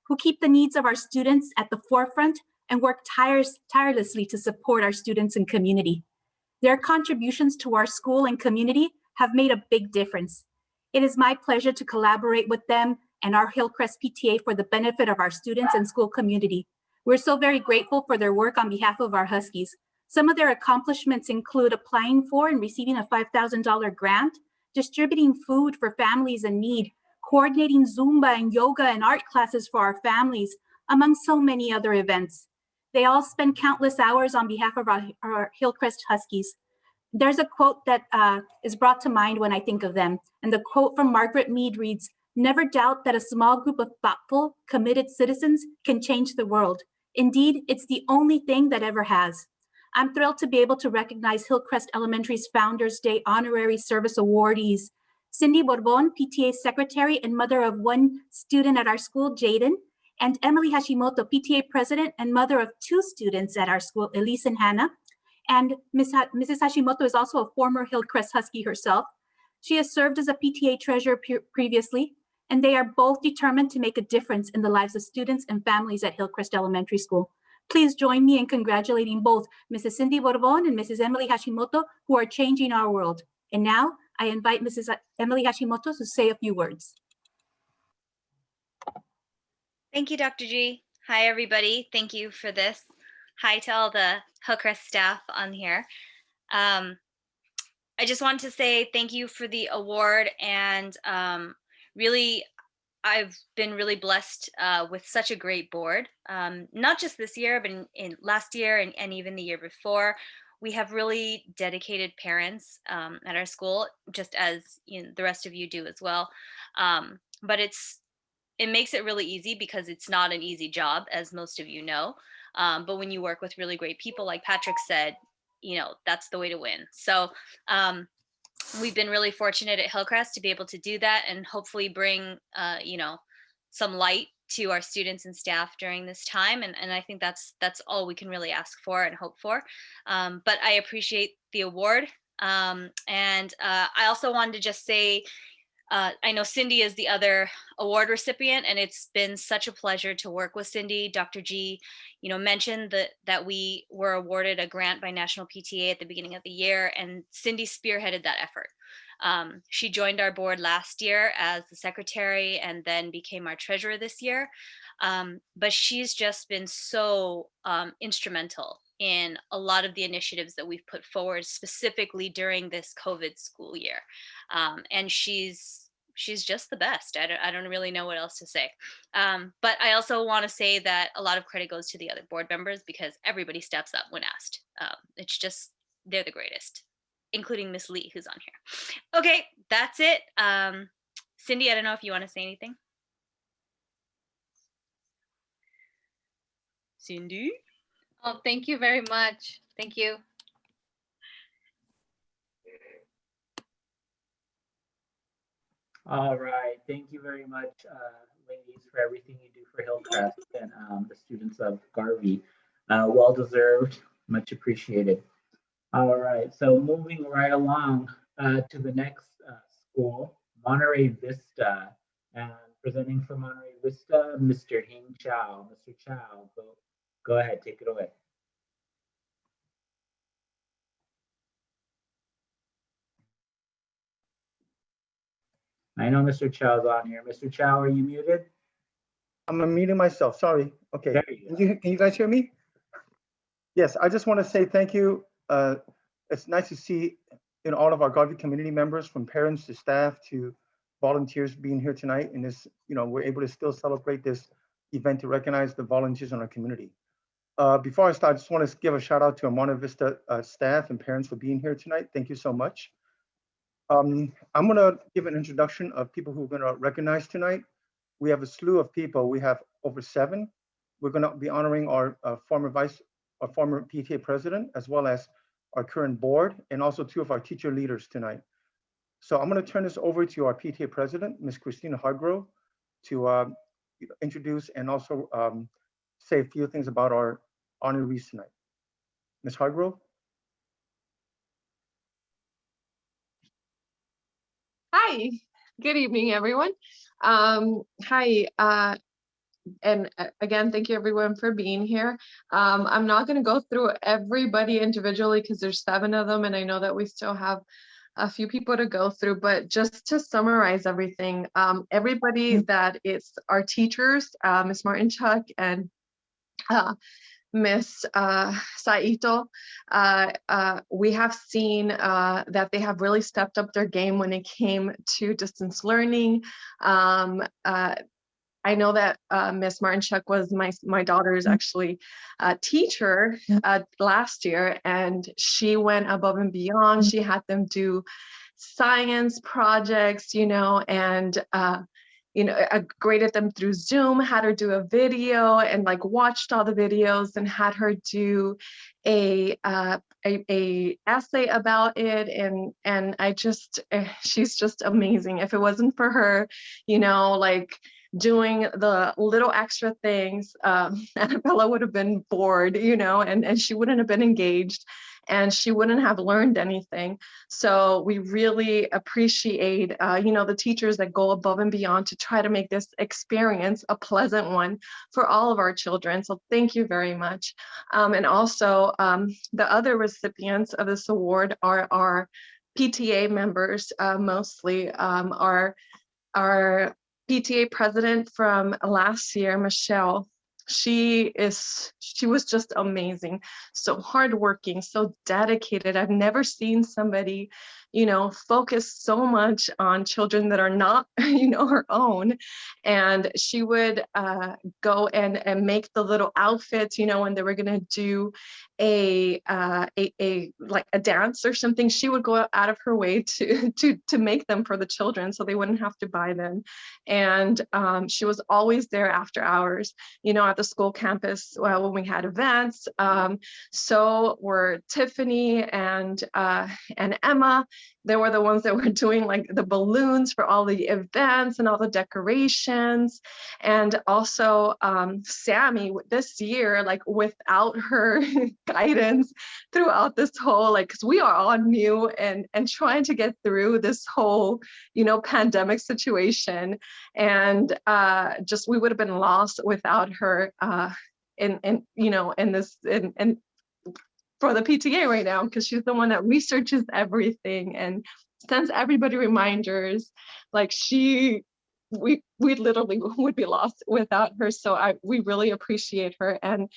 Speaker 21: who keep the needs of our students at the forefront and work tirelessly to support our students and community. Their contributions to our school and community have made a big difference. It is my pleasure to collaborate with them and our Hillcrest PTA for the benefit of our students and school community. We're so very grateful for their work on behalf of our Huskies. Some of their accomplishments include applying for and receiving a $5,000 grant, distributing food for families in need, coordinating Zumba and yoga and art classes for our families, among so many other events. They all spend countless hours on behalf of our Hillcrest Huskies. There's a quote that is brought to mind when I think of them. And the quote from Margaret Mead reads, "Never doubt that a small group of thoughtful, committed citizens can change the world. Indeed, it's the only thing that ever has." I'm thrilled to be able to recognize Hillcrest Elementary's Founders Day Honorary Service Awardees. Cindy Borbon, PTA Secretary and mother of one student at our school, Jaden, and Emily Hashimoto, PTA President and mother of two students at our school, Elise and Hannah. And Mrs. Hashimoto is also a former Hillcrest Husky herself. She has served as a PTA treasurer previously, and they are both determined to make a difference in the lives of students and families at Hillcrest Elementary School. Please join me in congratulating both Mrs. Cindy Borbon and Mrs. Emily Hashimoto, who are changing our world. And now I invite Mrs. Emily Hashimoto to say a few words.
Speaker 20: Thank you, Dr. G. Hi, everybody. Thank you for this. Hi to all the Hillcrest staff on here. I just wanted to say thank you for the award, and really, I've been really blessed with such a great board, not just this year, but in last year and even the year before. We have really dedicated parents at our school, just as the rest of you do as well. But it makes it really easy because it's not an easy job, as most of you know. But when you work with really great people, like Patrick said, that's the way to win. So we've been really fortunate at Hillcrest to be able to do that and hopefully bring, some light to our students and staff during this time. And I think that's all we can really ask for and hope for. But I appreciate the award. And I also wanted to just say, I know Cindy is the other award recipient, and it's been such a pleasure to work with Cindy. Dr. G, mentioned that we were awarded a grant by National PTA at the beginning of the year, and Cindy spearheaded that effort. She joined our board last year as the secretary and then became our treasurer this year. But she's just been so instrumental in a lot of the initiatives that we've put forward, specifically during this COVID school year. And she's just the best. I don't really know what else to say. But I also want to say that a lot of credit goes to the other board members because everybody steps up when asked. It's just, they're the greatest, including Miss Lee, who's on here. Okay, that's it. Cindy, I don't know if you want to say anything. Cindy?
Speaker 22: Oh, thank you very much. Thank you.
Speaker 1: All right, thank you very much, ladies, for everything you do for Hillcrest and the students of Garvey. Well deserved, much appreciated. All right, so moving right along to the next school, Monterey Vista, and presenting for Monterey Vista, Mr. Hing Chow. Mr. Chow, go ahead, take it away. I know Mr. Chow's on here. Mr. Chow, are you muted?
Speaker 23: I'm unmuting myself, sorry. Okay, can you guys hear me? Yes, I just want to say thank you. It's nice to see all of our Garvey community members, from parents to staff to volunteers, being here tonight. And this, we're able to still celebrate this event to recognize the volunteers in our community. Before I start, I just want to give a shout out to our Monte Vista staff and parents for being here tonight. Thank you so much. I'm going to give an introduction of people who are going to recognize tonight. We have a slew of people. We have over 7. We're going to be honoring our former PTA president, as well as our current board, and also 2 of our teacher leaders tonight. So I'm going to turn this over to our PTA president, Ms. Christina Hargrove, to introduce and also say a few things about our honorees tonight. Ms. Hargrove?
Speaker 24: Hi, good evening, everyone. Hi,
Speaker 3: again, thank you everyone for being here. I'm not going to go through everybody individually because there's 7 of them, and I know that we still have a few people to go through, but just to summarize everything, everybody that is our teachers, Ms. Martin Chuck and Miss Saito, we have seen that they have really stepped up their game when it came to distance learning. I know that Miss Martinchuk was my daughter's actually teacher last year, and she went above and beyond. She had them do science projects, and I graded them through Zoom, had her do a video and like watched all the videos and had her do a essay about it. And I just, she's just amazing. If it wasn't for her, like doing the little extra things, Annabella would have been bored, and she wouldn't have been engaged, and she wouldn't have learned anything. So we really appreciate, the teachers that go above and beyond to try to make this experience a pleasant one for all of our children. So thank you very much. And also the other recipients of this award are our PTA members, mostly our PTA president from last year, Michelle. She was just amazing, so hardworking, so dedicated. I've never seen somebody, focus so much on children that are not, her own. And she would go and make the little outfits, when they were gonna do a dance or something. She would go out of her way to make them for the children so they wouldn't have to buy them. And she was always there after hours, at the school campus when we had events. So were Tiffany and Emma. They were the ones that were doing like the balloons for all the events and all the decorations. And also Sammy this year, like without her guidance throughout this whole, because we are all new and trying to get through this whole, pandemic situation. And just, we would have been lost without her in this for the PTA right now, because she's the one that researches everything and sends everybody reminders. Like we literally would be lost without her. So we really appreciate her. And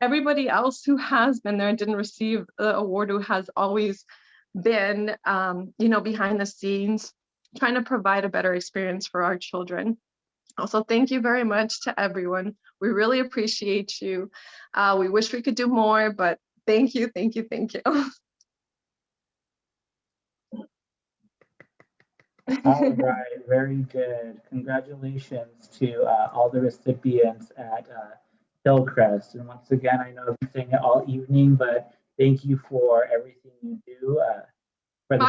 Speaker 3: everybody else who has been there and didn't receive the award, who has always been, behind the scenes, trying to provide a better experience for our children. Also, thank you very much to everyone. We really appreciate you. We wish we could do more, but thank you, thank you, thank you.
Speaker 1: All right, very good. Congratulations to all the recipients at Hillcrest. And once again, I know I've been saying it all evening, but thank you for everything you do for the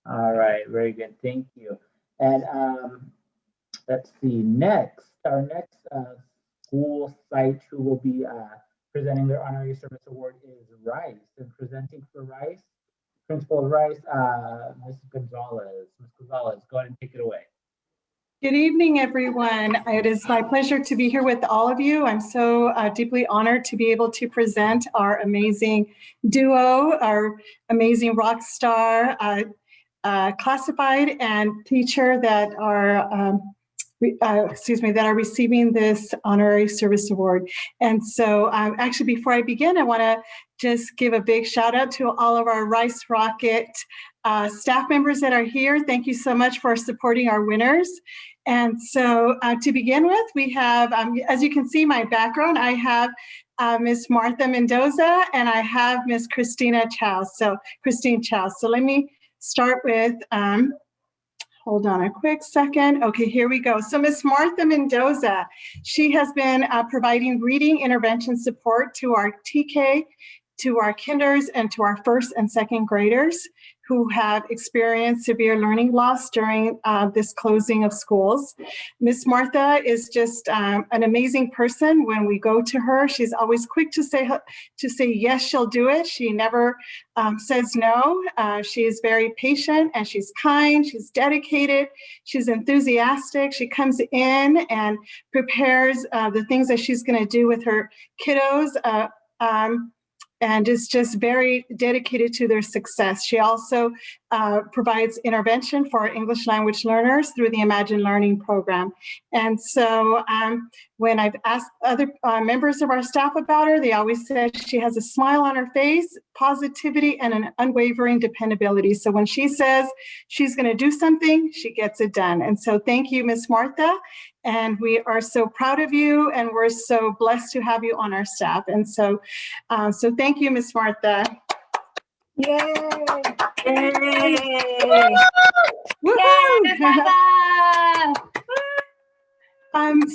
Speaker 1: All right, very good. Thank you. And let's see, our next school site who will be presenting their honorary service award is Rice. And presenting for Rice, Principal Rice, Ms. Gonzalez. Ms. Gonzalez, go ahead and take it away.
Speaker 6: Good evening, everyone. It is my pleasure to be here with all of you. I'm so deeply honored to be able to present our amazing duo, our amazing rock star classified and teacher that are that are receiving this honorary service award. And so actually, before I begin, I want to just give a big shout out to all of our Rice Rocket staff members that are here. Thank you so much for supporting our winners. And so to begin with, we have, as you can see my background, I have Ms. Martha Mendoza and I have Ms. Christina Chow. So Christine Chow. So let me start with, hold on a quick second. Okay, here we go. So Ms. Martha Mendoza, she has been providing reading intervention support to our TK, to our kinders, and to our first and second graders who have experienced severe learning loss during this closing of schools. Miss Martha is just an amazing person. When we go to her, she's always quick to say yes, she'll do it. She never says no. She is very patient and she's kind, she's dedicated, she's enthusiastic. She comes in and prepares the things that she's going to do with her kiddos. And is just very dedicated to their success. She also provides intervention for English language learners through the Imagine Learning program. And so when I've asked other members of our staff about her, they always said she has a smile on her face, positivity, and an unwavering dependability. So when she says she's going to do something, she gets it done. And so thank you, Miss Martha. And we are so proud of you, and we're so blessed to have you on our staff. And so, so thank you, Miss Martha.
Speaker 19: Yay!
Speaker 6: Yay! Woohoo!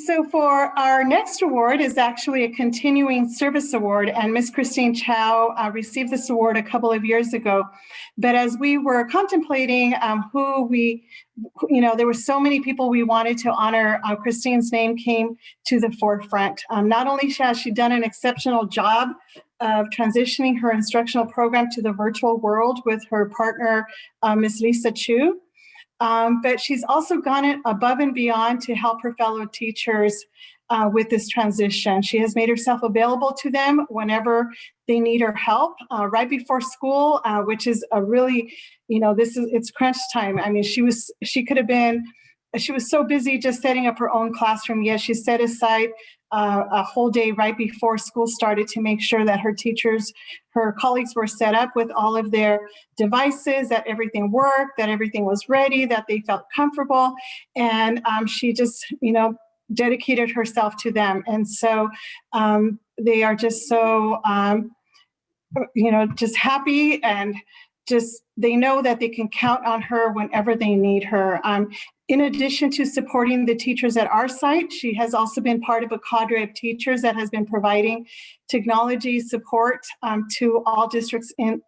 Speaker 6: So for our next award is actually a continuing service award, and Miss Christine Chow received this award a couple of years ago. But as we were contemplating there were so many people we wanted to honor, Christine's name came to the forefront. Not only has she done an exceptional job of transitioning her instructional program to the virtual world with her partner, Miss Lisa Chu, but she's also gone above and beyond to help her fellow teachers with this transition. She has made herself available to them whenever they need her help right before school, which is a really, it's crunch time. I mean, she was so busy just setting up her own classroom. Yes, she set aside a whole day right before school started to make sure that her colleagues were set up with all of their devices, that everything worked, that everything was ready, that they felt comfortable. And she just, dedicated herself to them. And so they are just so, just happy, and just they know that they can count on her whenever they need her. In addition to supporting the teachers at our site, she has also been part of a cadre of teachers that has been providing technology support to all teachers in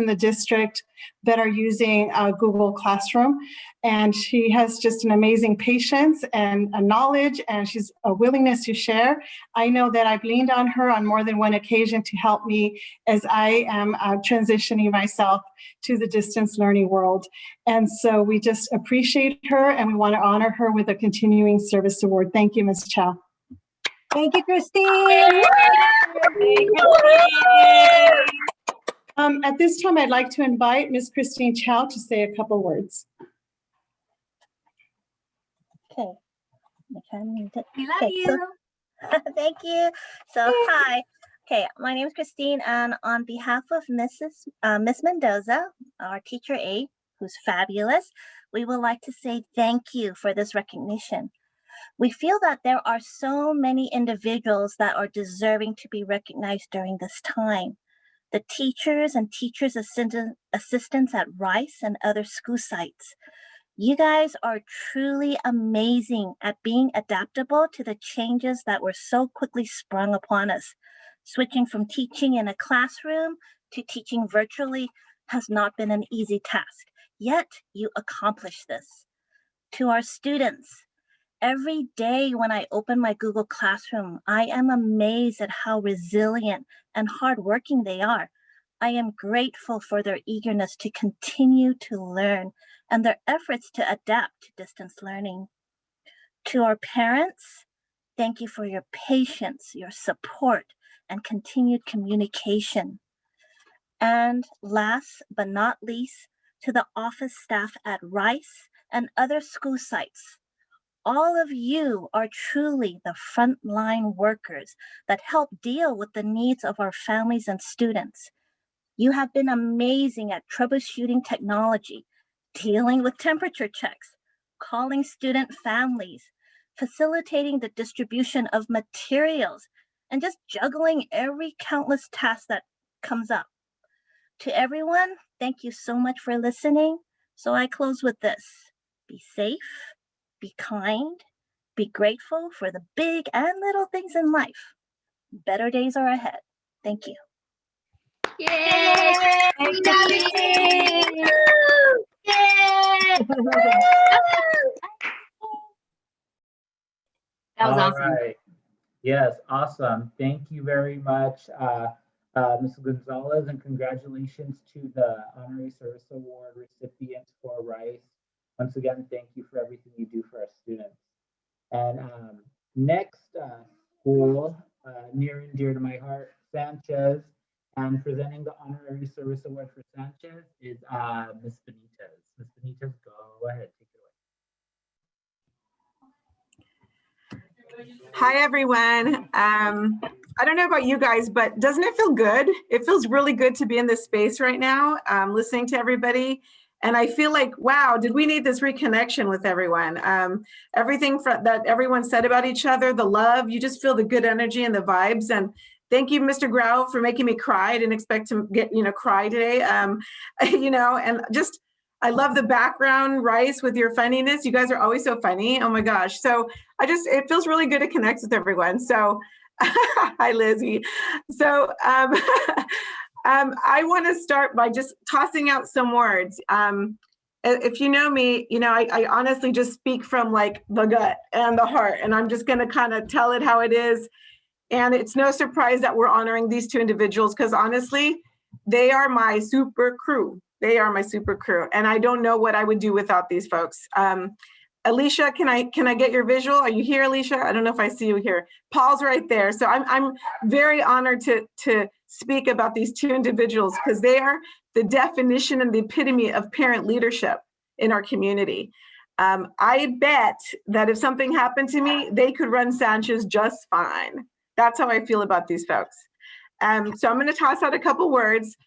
Speaker 6: the district that are using Google Classroom. And she has just an amazing patience and a knowledge, and she's a willingness to share. I know that I've leaned on her on more than one occasion to help me as I am transitioning myself to the distance learning world. And so we just appreciate her, and we want to honor her with a continuing service award. Thank you, Ms. Chow.
Speaker 19: Thank you, Christine.
Speaker 6: At this time, I'd like to invite Ms. Christine Chow to say a couple words.
Speaker 4: Okay.
Speaker 7: We love you.
Speaker 4: Thank you. So, hi. Okay, my name is Christine, and on behalf of Miss Mendoza, our teacher aide, who's fabulous, we would like to say thank you for this recognition. We feel that there are so many individuals that are deserving to be recognized during this time. The teachers and teachers assistants at Rice and other school sites. You guys are truly amazing at being adaptable to the changes that were so quickly sprung upon us. Switching from teaching in a classroom to teaching virtually has not been an easy task, yet you accomplished this. To our students, every day when I open my Google Classroom, I am amazed at how resilient and hardworking they are. I am grateful for their eagerness to continue to learn and their efforts to adapt to distance learning. To our parents, thank you for your patience, your support, and continued communication. And last but not least, to the office staff at Rice and other school sites. All of you are truly the frontline workers that help deal with the needs of our families and students. You have been amazing at troubleshooting technology, dealing with temperature checks, calling student families, facilitating the distribution of materials, and just juggling every countless task that comes up. To everyone, thank you so much for listening. So I close with this. Be safe, be kind, be grateful for the big and little things in life. Better days are ahead. Thank you.
Speaker 22: Yay!
Speaker 19: That was
Speaker 1: All
Speaker 19: awesome.
Speaker 1: right. Yes, awesome. Thank you very much, Ms. Gonzalez, and congratulations to the Honorary Service Award recipients for Rice. Once again, thank you for everything you do for our students. And next school, near and dear to my heart, Sanchez, and presenting the Honorary Service Award for Sanchez is Ms. Benitez. Ms. Benitez, go ahead, take it away.
Speaker 9: Hi, everyone. I don't know about you guys, but doesn't it feel good? It feels really good to be in this space right now, listening to everybody. And I feel like, wow, did we need this reconnection with everyone? Everything that everyone said about each other, the love, you just feel the good energy and the vibes. And thank you, Mr. Grau, for making me cry. I didn't expect to get, cry today. And just, I love the background, Rice, with your funniness. You guys are always so funny. Oh my gosh. So it feels really good to connect with everyone. So, hi, Lizzie. So I want to start by just tossing out some words. If you know me, I honestly just speak from like the gut and the heart, and I'm just going to kind of tell it how it is. And it's no surprise that we're honoring these two individuals because honestly, they are my super crew. They are my super crew. And I don't know what I would do without these folks. Alicia, can I get your visual? Are you here, Alicia? I don't know if I see you here. Paul's right there. So I'm very honored to speak about these two individuals because they are the definition and the epitome of parent leadership in our community. I bet that if something happened to me, they could run Sanchez just fine. That's how I feel about these folks. So I'm going to toss out a couple words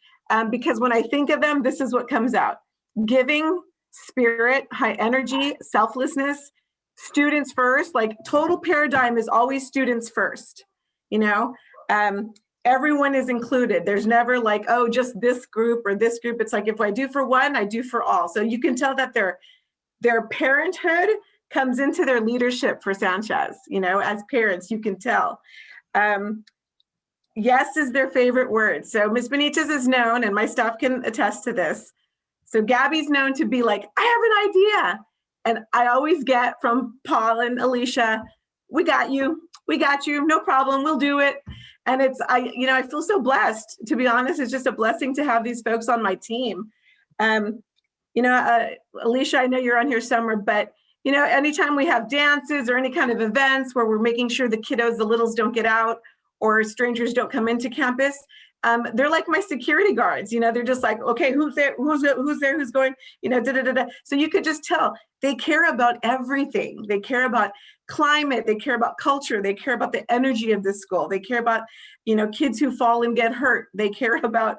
Speaker 9: because when I think of them, this is what comes out. Giving, spirit, high energy, selflessness, students first, like total paradigm is always students first, everyone is included. There's never like, oh, just this group or this group. It's like, if I do for one, I do for all. So you can tell that their parenthood comes into their leadership for Sanchez, as parents, you can tell. Yes is their favorite word. So Ms. Benitez is known, and my staff can attest to this. So Gabby's known to be like, I have an idea. And I always get from Paul and Alicia, we got you, no problem, we'll do it. And I feel so blessed, to be honest. It's just a blessing to have these folks on my team. Alicia, I know you're on here somewhere, but anytime we have dances or any kind of events where we're making sure the kiddos, the littles don't get out or strangers don't come into campus, they're like my security guards. They're just like, okay, who's there, who's going, So you could just tell they care about everything. They care about climate, they care about culture, they care about the energy of the school, they care about kids who fall and get hurt, they care about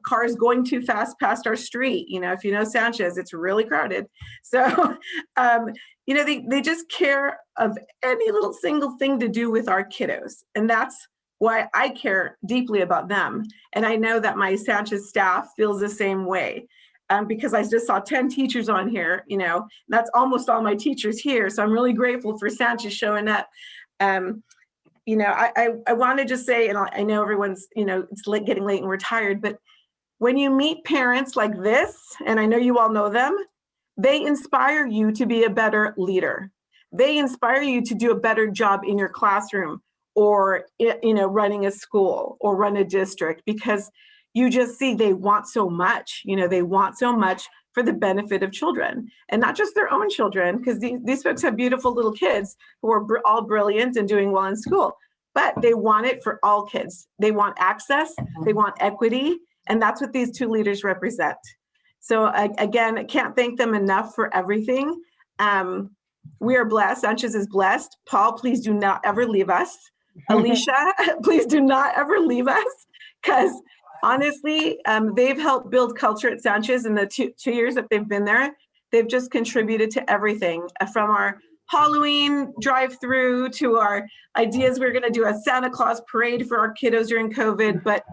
Speaker 9: cars going too fast past our street. If you know Sanchez, it's really crowded. So they just care of any little single thing to do with our kiddos, and that's why I care deeply about them. And I know that my Sanchez staff feels the same way. Because I just saw 10 teachers on here, that's almost all my teachers here. So I'm really grateful for Sanchez showing up. I want to just say, and I know everyone's, it's getting late and we're tired, but when you meet parents like this, and I know you all know them, they inspire you to be a better leader. They inspire you to do a better job in your classroom or, running a school or run a district, because you just see they want so much, they want so much for the benefit of children, and not just their own children, because these folks have beautiful little kids who are all brilliant and doing well in school, but they want it for all kids. They want access, they want equity, and that's what these two leaders represent. So again, I can't thank them enough for everything. We are blessed. Sanchez is blessed. Paul, please do not ever leave us. Alicia, please do not ever leave us, because honestly, they've helped build culture at Sanchez in the two years that they've been there. They've just contributed to everything, from our Halloween drive-through to our ideas. We're going to do a Santa Claus parade for our kiddos during COVID. But,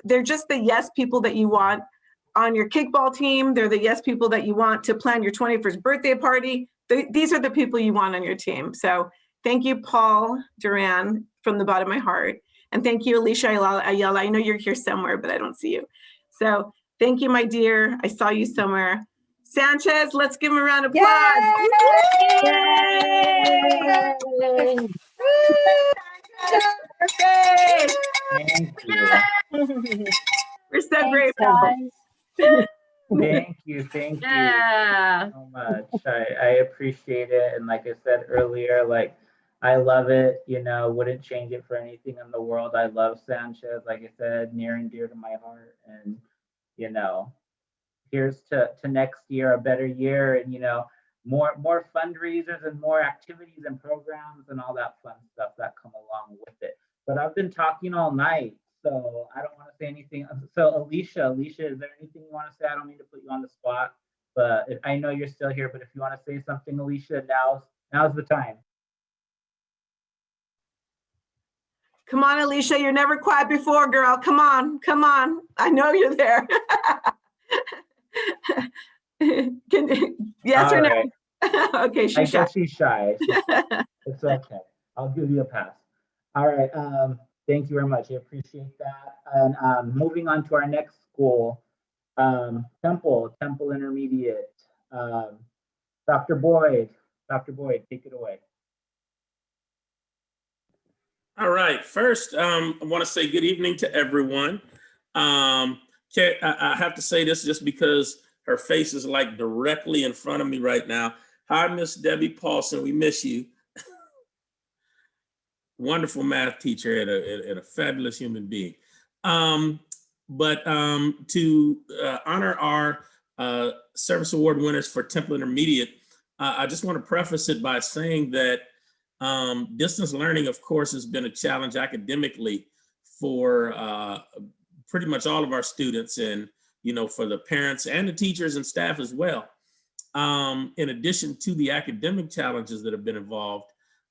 Speaker 9: they're just the yes people that you want on your kickball team. They're the yes people that you want to plan your 21st birthday party. These are the people you want on your team. So thank you, Paul Duran, from the bottom of my heart. And thank you, Alicia Ayala. I know you're here somewhere, but I don't see you. So thank you, my dear. I saw you somewhere. Sanchez, let's give him a round of applause.
Speaker 19: Yay!
Speaker 1: Thank you.
Speaker 9: We're so
Speaker 19: Thanks,
Speaker 9: grateful.
Speaker 19: guys.
Speaker 1: Thank you. Thank you so much. I appreciate it. And like I said earlier, like I love it, you know, wouldn't change it for anything in the world. I love Sanchez, like I said, near and dear to my heart. And, you know, here's to next year, a better year, and, you know, more fundraisers and more activities and programs and all that fun stuff that come along with it. But I've been talking all night, so I don't want to say anything. So Alicia, is there anything you want to say? I don't mean to put you on the spot, but I know you're still here, but if you want to say something, Alicia, now's the time.
Speaker 9: Come on, Alicia, you're never quiet before, girl. Come on, come on. I know you're there. Yes or no? Okay,
Speaker 1: I
Speaker 9: she's shy.
Speaker 1: guess she's shy. It's okay. I'll give you a pass. All right. Thank you very much. I appreciate that. And moving on to our next school, Temple Intermediate. Dr. Boyd, take it away.
Speaker 10: All right. First, I want to say good evening to everyone. I have to say this just because her face is like directly in front of me right now. Hi, Miss Debbie Paulson. We miss you. Wonderful math teacher and a fabulous human being. But to honor our service award winners for Temple Intermediate, I just want to preface it by saying that distance learning, of course, has been a challenge academically for pretty much all of our students, and you know, for the parents and the teachers and staff as well. In addition to the academic challenges that have been involved,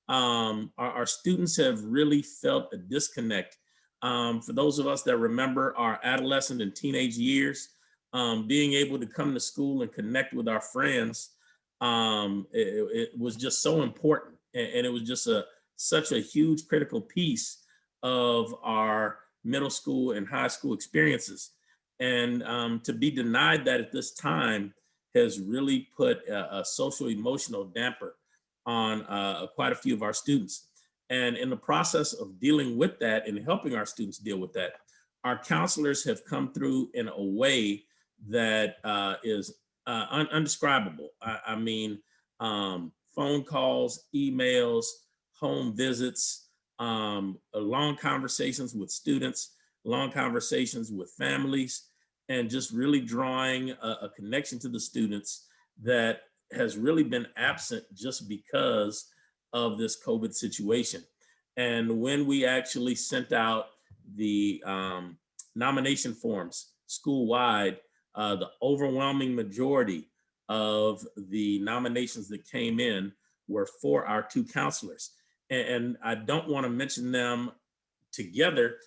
Speaker 10: our students have really felt a disconnect. For those of us that remember our adolescent and teenage years, being able to come to school and connect with our friends, it was just so important. And it was just such a huge critical piece of our middle school and high school experiences. And to be denied that at this time has really put a social emotional damper on quite a few of our students. And in the process of dealing with that and helping our students deal with that, our counselors have come through in a way that is undescribable. I mean, phone calls, emails, home visits, long conversations with students, long conversations with families, and just really drawing a connection to the students that has really been absent just because of this COVID situation. And when we actually sent out the nomination forms school-wide, the overwhelming majority of the nominations that came in were for our two counselors. And I don't want to mention them together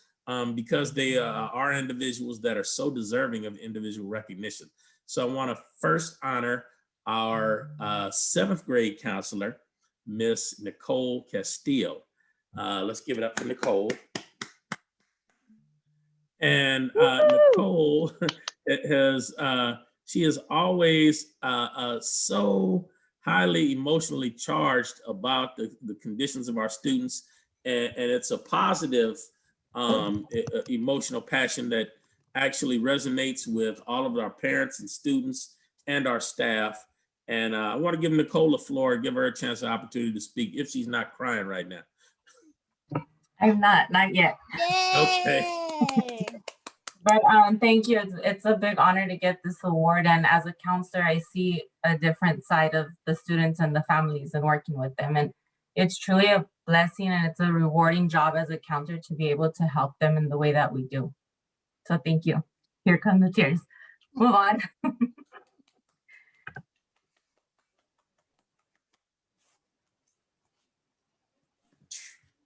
Speaker 10: because they are individuals that are so deserving of individual recognition. So I want to first honor our 7th grade counselor, Miss Nicole Castillo. Let's give it up for Nicole. And Nicole she is always so highly emotionally charged about the conditions of our students. And it's a positive emotional passion that actually resonates with all of our parents and students and our staff. And I want to give Nicole the floor, give her a chance, an opportunity to speak if she's not crying right now.
Speaker 11: I'm not yet.
Speaker 10: Okay.
Speaker 11: But thank you. It's a big honor to get this award. And as a counselor, I see a different side of the students and the families and working with them. And it's truly a blessing and it's a rewarding job as a counselor to be able to help them in the way that we do. So thank you. Here come the tears. Move on.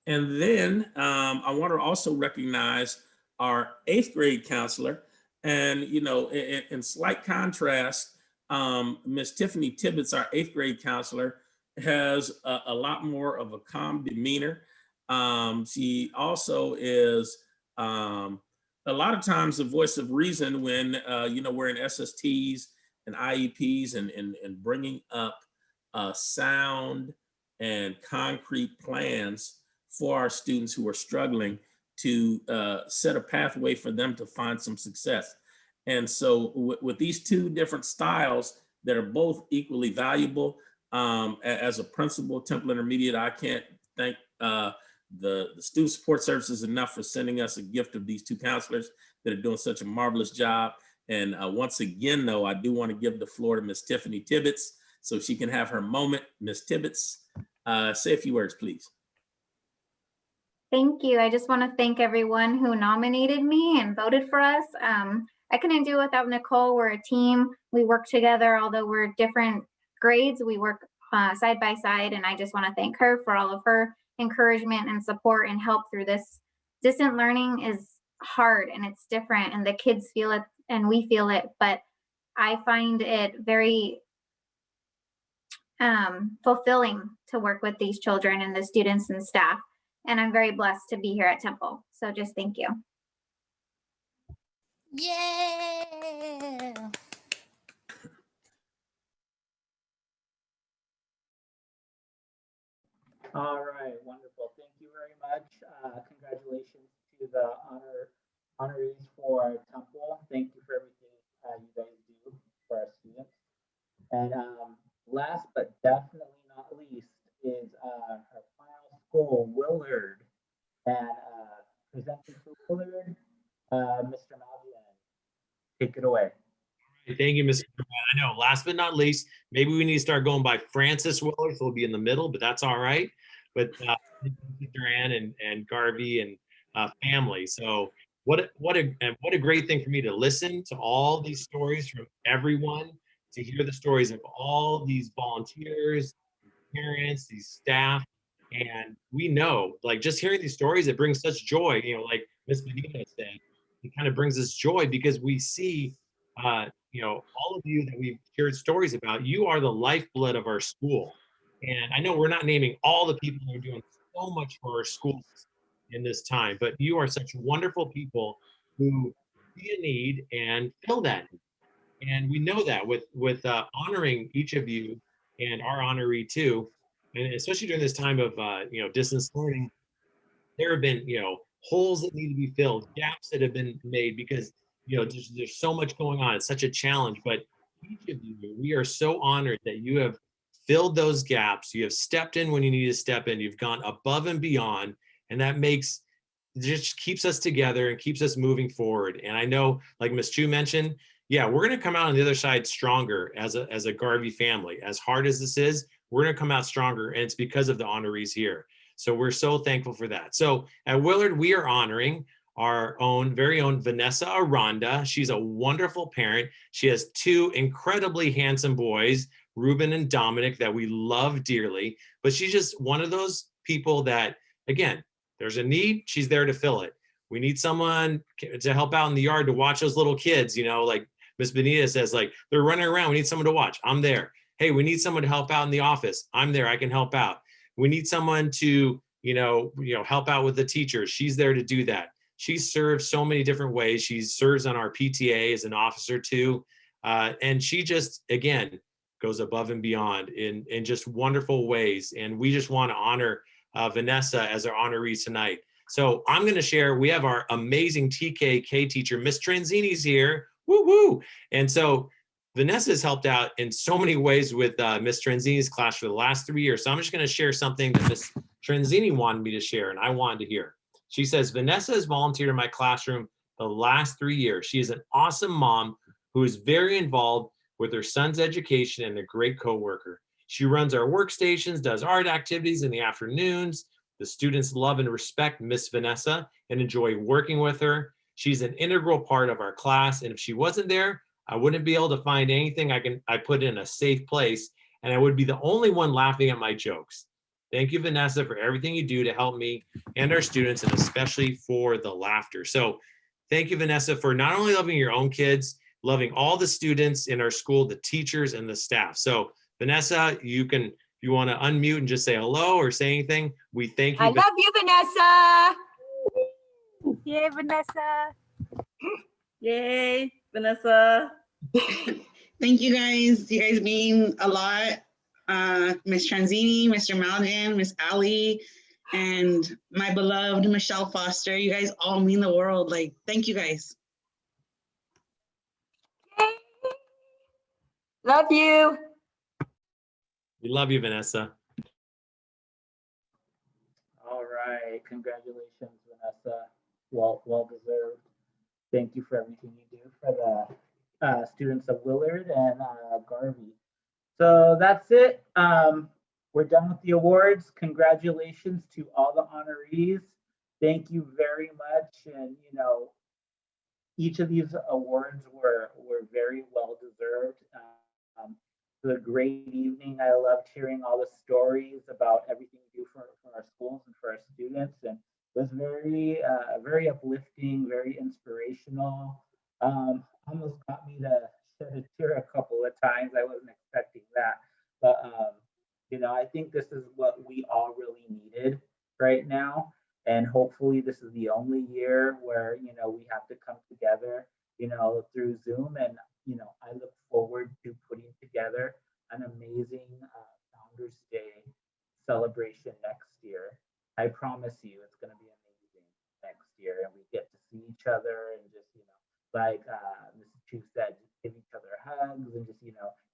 Speaker 10: And then I want to also recognize our 8th grade counselor. And, you know, in slight contrast, Miss Tiffany Tibbetts, our 8th grade counselor, has a lot more of a calm demeanor. She also is a lot of times the voice of reason when we're in SSTs and IEPs and bringing up sound and concrete plans for our students who are struggling to set a pathway for them to find some success. And so with these two different styles that are both equally valuable, as a principal, Temple Intermediate, I can't thank the student support services enough for sending us a gift of these two counselors that are doing such a marvelous job. And once again, though, I do want to give the floor to Miss Tiffany Tibbetts so she can have her moment. Miss Tibbetts, say a few words, please.
Speaker 2: Thank you. I just want to thank everyone who nominated me and voted for us. I couldn't do it without Nicole. We're a team. We work together, although we're different grades. We work side by side, and I just want to thank her for all of her encouragement and support and help through this. Distant learning is hard and it's different, and the kids feel it and we feel it, but I find it very fulfilling to work with these children and the students and staff. And I'm very blessed to be here at Temple. So just thank you.
Speaker 8: Yeah.
Speaker 1: All right, wonderful. Thank you very much. Congratulations to the honorees for Temple. Thank you for everything you guys do for our students. And last but definitely not least is her final school, Willard. And presenting for Willard, Mr. Malvian. Take it away.
Speaker 12: Thank you, Mr. I know, last but not least, maybe we need to start going by Francis Willard, so we'll be in the middle, but that's all right. But Duran and Garvey and family. So what a great thing for me to listen to all these stories from everyone, to hear the stories of all these volunteers, parents, these staff. And we know, like, just hearing these stories, it brings such joy, like Ms. Benita said, it kind of brings us joy because we see, all of you that we've shared stories about, you are the lifeblood of our school. And I know we're not naming all the people who are doing so much for our schools in this time, but you are such wonderful people who see a need and fill that need. And we know that with honoring each of you and our honoree too, and especially during this time of distance learning, there have been holes that need to be filled, gaps that have been made because there's so much going on. It's such a challenge, but each of you, we are so honored that you have filled those gaps. You have stepped in when you need to step in. You've gone above and beyond, and that just keeps us together and keeps us moving forward. And I know, like Ms. Chu mentioned, yeah, we're going to come out on the other side stronger as a Garvey family. As hard as this is, we're going to come out stronger, and it's because of the honorees here. So we're so thankful for that. So at Willard, we are honoring our very own Vanessa Aranda. She's a wonderful parent. She has two incredibly handsome boys, Ruben and Dominic, that we love dearly. But she's just one of those people that, again, there's a need, she's there to fill it. We need someone to help out in the yard to watch those little kids, like Miss Benita says, like, they're running around. We need someone to watch. I'm there. Hey, we need someone to help out in the office. I'm there. I can help out. We need someone to, help out with the teachers. She's there to do that. She serves so many different ways. She serves on our PTA as an officer too. And she just, again, goes above and beyond in just wonderful ways. And we just want to honor Vanessa as our honoree tonight. So I'm going to share, we have our amazing TKK teacher, Miss Tranzini's here. Woo woo. And so Vanessa has helped out in so many ways with Miss Tranzini's class for the last 3 years. So I'm just going to share something that Miss Tranzini wanted me to share and I wanted to hear. She says, Vanessa has volunteered in my classroom the last 3 years. She is an awesome mom who is very involved with her son's education and a great coworker. She runs our workstations, does art activities in the afternoons. The students love and respect Miss Vanessa and enjoy working with her. She's an integral part of our class. And if she wasn't there, I wouldn't be able to find anything I put in a safe place. And I would be the only one laughing at my jokes. Thank you, Vanessa, for everything you do to help me and our students, and especially for the laughter. So thank you, Vanessa, for not only loving your own kids, loving all the students in our school, the teachers and the staff. So Vanessa, you can you want to unmute and just say hello or say anything, we thank you.
Speaker 21: I love you, Vanessa.
Speaker 7: Yay, Vanessa.
Speaker 13: Yay, Vanessa.
Speaker 14: Thank you guys. You guys mean a lot. Miss Tranzini, Mr. Malgan, Miss Ali, and my beloved Michelle Foster. You guys all mean the world. Like, thank you guys.
Speaker 21: Love you.
Speaker 12: We love you, Vanessa.
Speaker 1: All right, congratulations, Vanessa. Well deserved. Thank you for everything you do for the students of Willard and Garvey. So that's it. We're done with the awards. Congratulations to all the honorees. Thank you very much. And each of these awards were very well deserved. It was a great evening. I loved hearing all the stories about everything we do for our schools and for our students. And it was very uplifting, very inspirational. Almost got me to shed a tear a couple of times. I wasn't expecting that. But, I think this is what we all really needed right now. And hopefully this is the only year where, we have to come together, through Zoom. And, I look forward to putting together an amazing Founders Day celebration next year. I promise you it's going to be amazing next year. And we get to see each other and just, like Mrs. Chu said, just give each other hugs and just,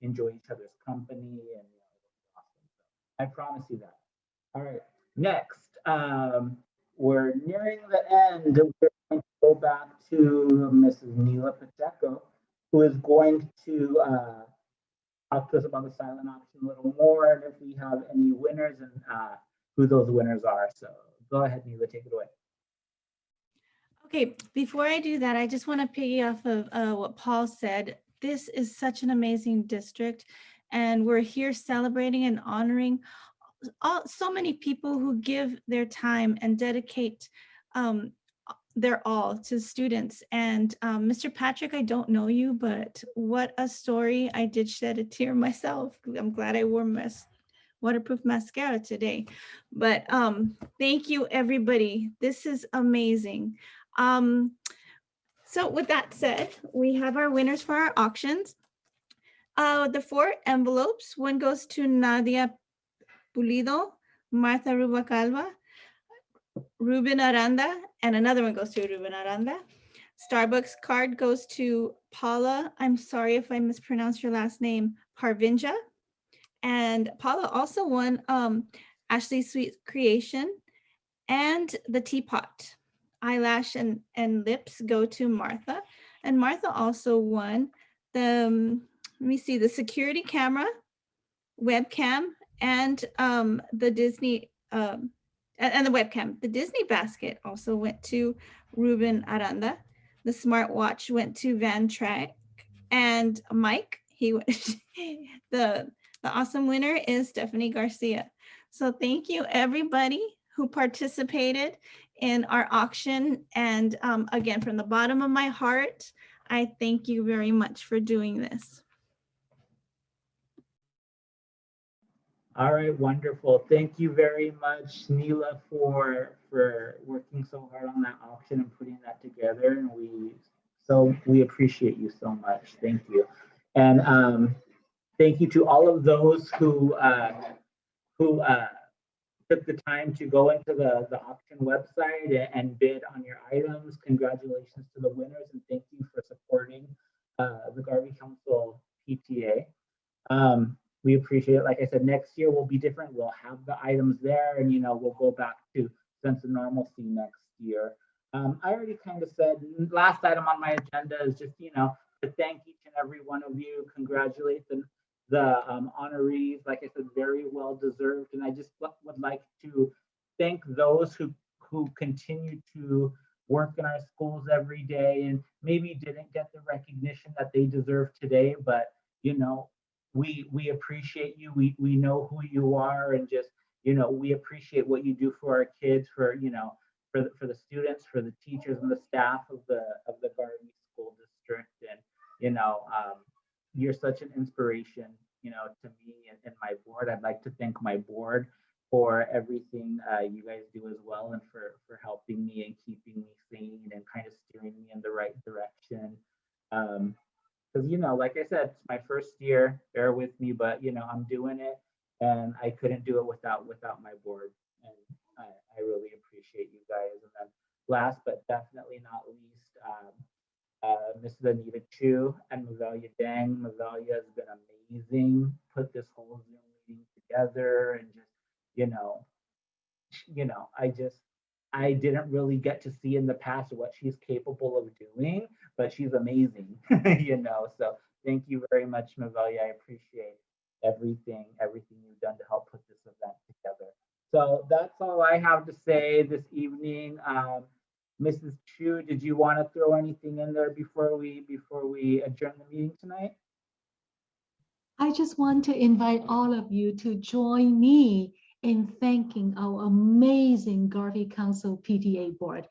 Speaker 1: enjoy each other's company. And, it's awesome. So I promise you that. All right. Next, we're nearing the end. We're going to go back to Mrs. Neela Pacheco, who is going to talk to us about the silent option a little more, and if we have any winners and who those winners are. So go ahead, Neela, take it away.
Speaker 5: Okay, before I do that, I just want to piggy off of what Paul said. This is such an amazing district, and we're here celebrating and honoring so many people who give their time and dedicate their all to students. And Mr. Patrick, I don't know you, but what a story. I did shed a tear myself. I'm glad I wore my waterproof mascara today. But thank you, everybody. This is amazing. So with that said, we have our winners for our auctions. The 4 envelopes, one goes to Nadia Pulido, Martha Rubacalva, Ruben Aranda, and another one goes to Ruben Aranda. Starbucks card goes to Paula. I'm sorry if I mispronounced your last name, Parvinja. And Paula also won Ashley Sweet Creation and the teapot. Eyelash and lips go to Martha. And Martha also won the, let me see, the security camera, webcam, and the Disney, and the webcam. The Disney basket also went to Ruben Aranda. The smartwatch went to Van Track. And Mike, the awesome winner is Stephanie Garcia. So thank you everybody who participated in our auction. And again, from the bottom of my heart, I thank you very much for doing this.
Speaker 1: All right, wonderful. Thank you very much, Neela, for working so hard on that auction and putting that together. And we appreciate you so much. Thank you. And thank you to all of those who took the time to go into the auction website and bid on your items. Congratulations to the winners, and thank you for supporting the Garvey Council PTA. We appreciate it. Like I said, next year will be different. We'll have the items there, and we'll go back to sense of normalcy next year. I already kind of said, last item on my agenda is just to thank each and every one of you, congratulate the honorees. Like I said, very well deserved, and I just would like to thank those who continue to work in our schools every day and maybe didn't get the recognition that they deserve today, but we appreciate you. We know who you are, and just we appreciate what you do for our kids, for the students, for the teachers and the staff of the Garvey School District. And you're such an inspiration to me and my my board. I'd like to thank my board for everything you guys do as well, and for helping me and keeping me sane and kind of steering me in the right direction. Because, you know, like I said, it's my first year, bear with me, but, you know, I'm doing it, and I couldn't do it without my board. And I really appreciate you guys. And then last but definitely not least, Mrs. Anita Chu and Mavelia Dang. Mavelia has been amazing, put this whole Zoom meeting together, and just, you know, I didn't really get to see in the past what she's capable of doing, but she's amazing, you know. So thank you very much, Mavelia. I appreciate everything you've done to help put this event together. So that's all I have to say this evening. Mrs. Chu, did you want to throw anything in there before we adjourn the meeting tonight?
Speaker 15: I just want to invite all of you to join me in thanking our amazing Garvey Council PTA board.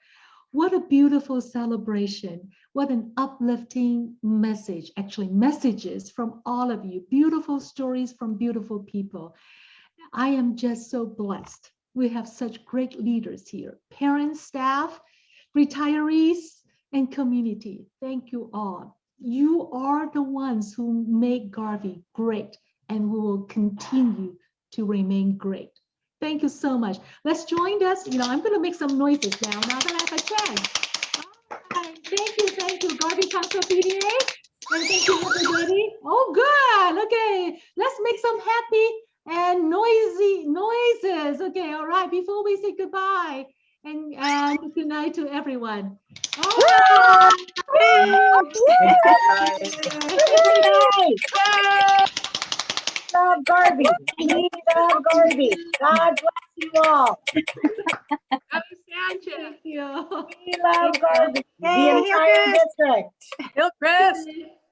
Speaker 15: What a beautiful celebration. What an uplifting message, actually messages from all of you. Beautiful stories from beautiful people. I am just so blessed. We have such great leaders here, parents, staff, retirees, and community. Thank you all. You are the ones who make Garvey great, and we will continue to remain great. Thank you so much. Let's join us. You know, I'm going to make some noises now that I have a chance. All right. Thank you, Garvey Council PTA. And thank you, everybody. Oh, good. Okay, let's make some happy and noisy noises. Okay, all right, before we say goodbye. And good night to everyone. All right.
Speaker 19: Love Garvey. We love Garvey. God bless you all.
Speaker 15: Thank you.
Speaker 19: We love Garvey. The entire district.
Speaker 21: Hillcrest.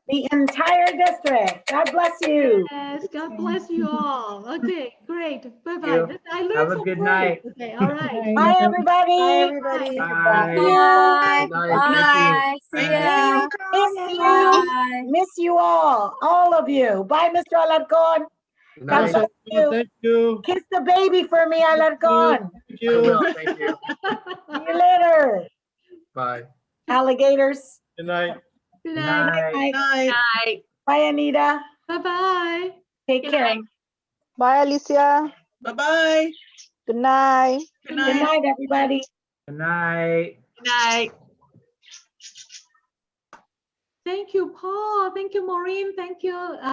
Speaker 19: The entire district. God bless you.
Speaker 15: Yes, God bless you all. Okay, great. Bye-bye. I learned
Speaker 1: Have a
Speaker 15: some
Speaker 1: good
Speaker 15: words.
Speaker 1: night.
Speaker 15: Okay, all right.
Speaker 19: Bye, everybody.
Speaker 7: Bye, everybody.
Speaker 1: Bye.
Speaker 22: Bye.
Speaker 1: Thank you.
Speaker 22: See ya.
Speaker 19: Miss you.
Speaker 22: Bye.
Speaker 19: Miss you all of you. Bye, Mr. Alarcon. God bless you.
Speaker 18: Thank you.
Speaker 19: Kiss the baby for me, Alarcon.
Speaker 18: Thank you.
Speaker 23: Thank you.
Speaker 19: See you later,
Speaker 23: Bye.
Speaker 19: alligators.
Speaker 18: Good night.
Speaker 15: Good
Speaker 1: Good
Speaker 15: night.
Speaker 1: night.
Speaker 19: Night. Bye, Anita.
Speaker 15: Bye-bye.
Speaker 19: Take care.
Speaker 7: Bye, Alicia.
Speaker 14: Bye-bye.
Speaker 7: Good night.
Speaker 19: Good night, everybody.
Speaker 1: Good night.
Speaker 15: Good night. Thank you, Paul. Thank you, Maureen. Thank you.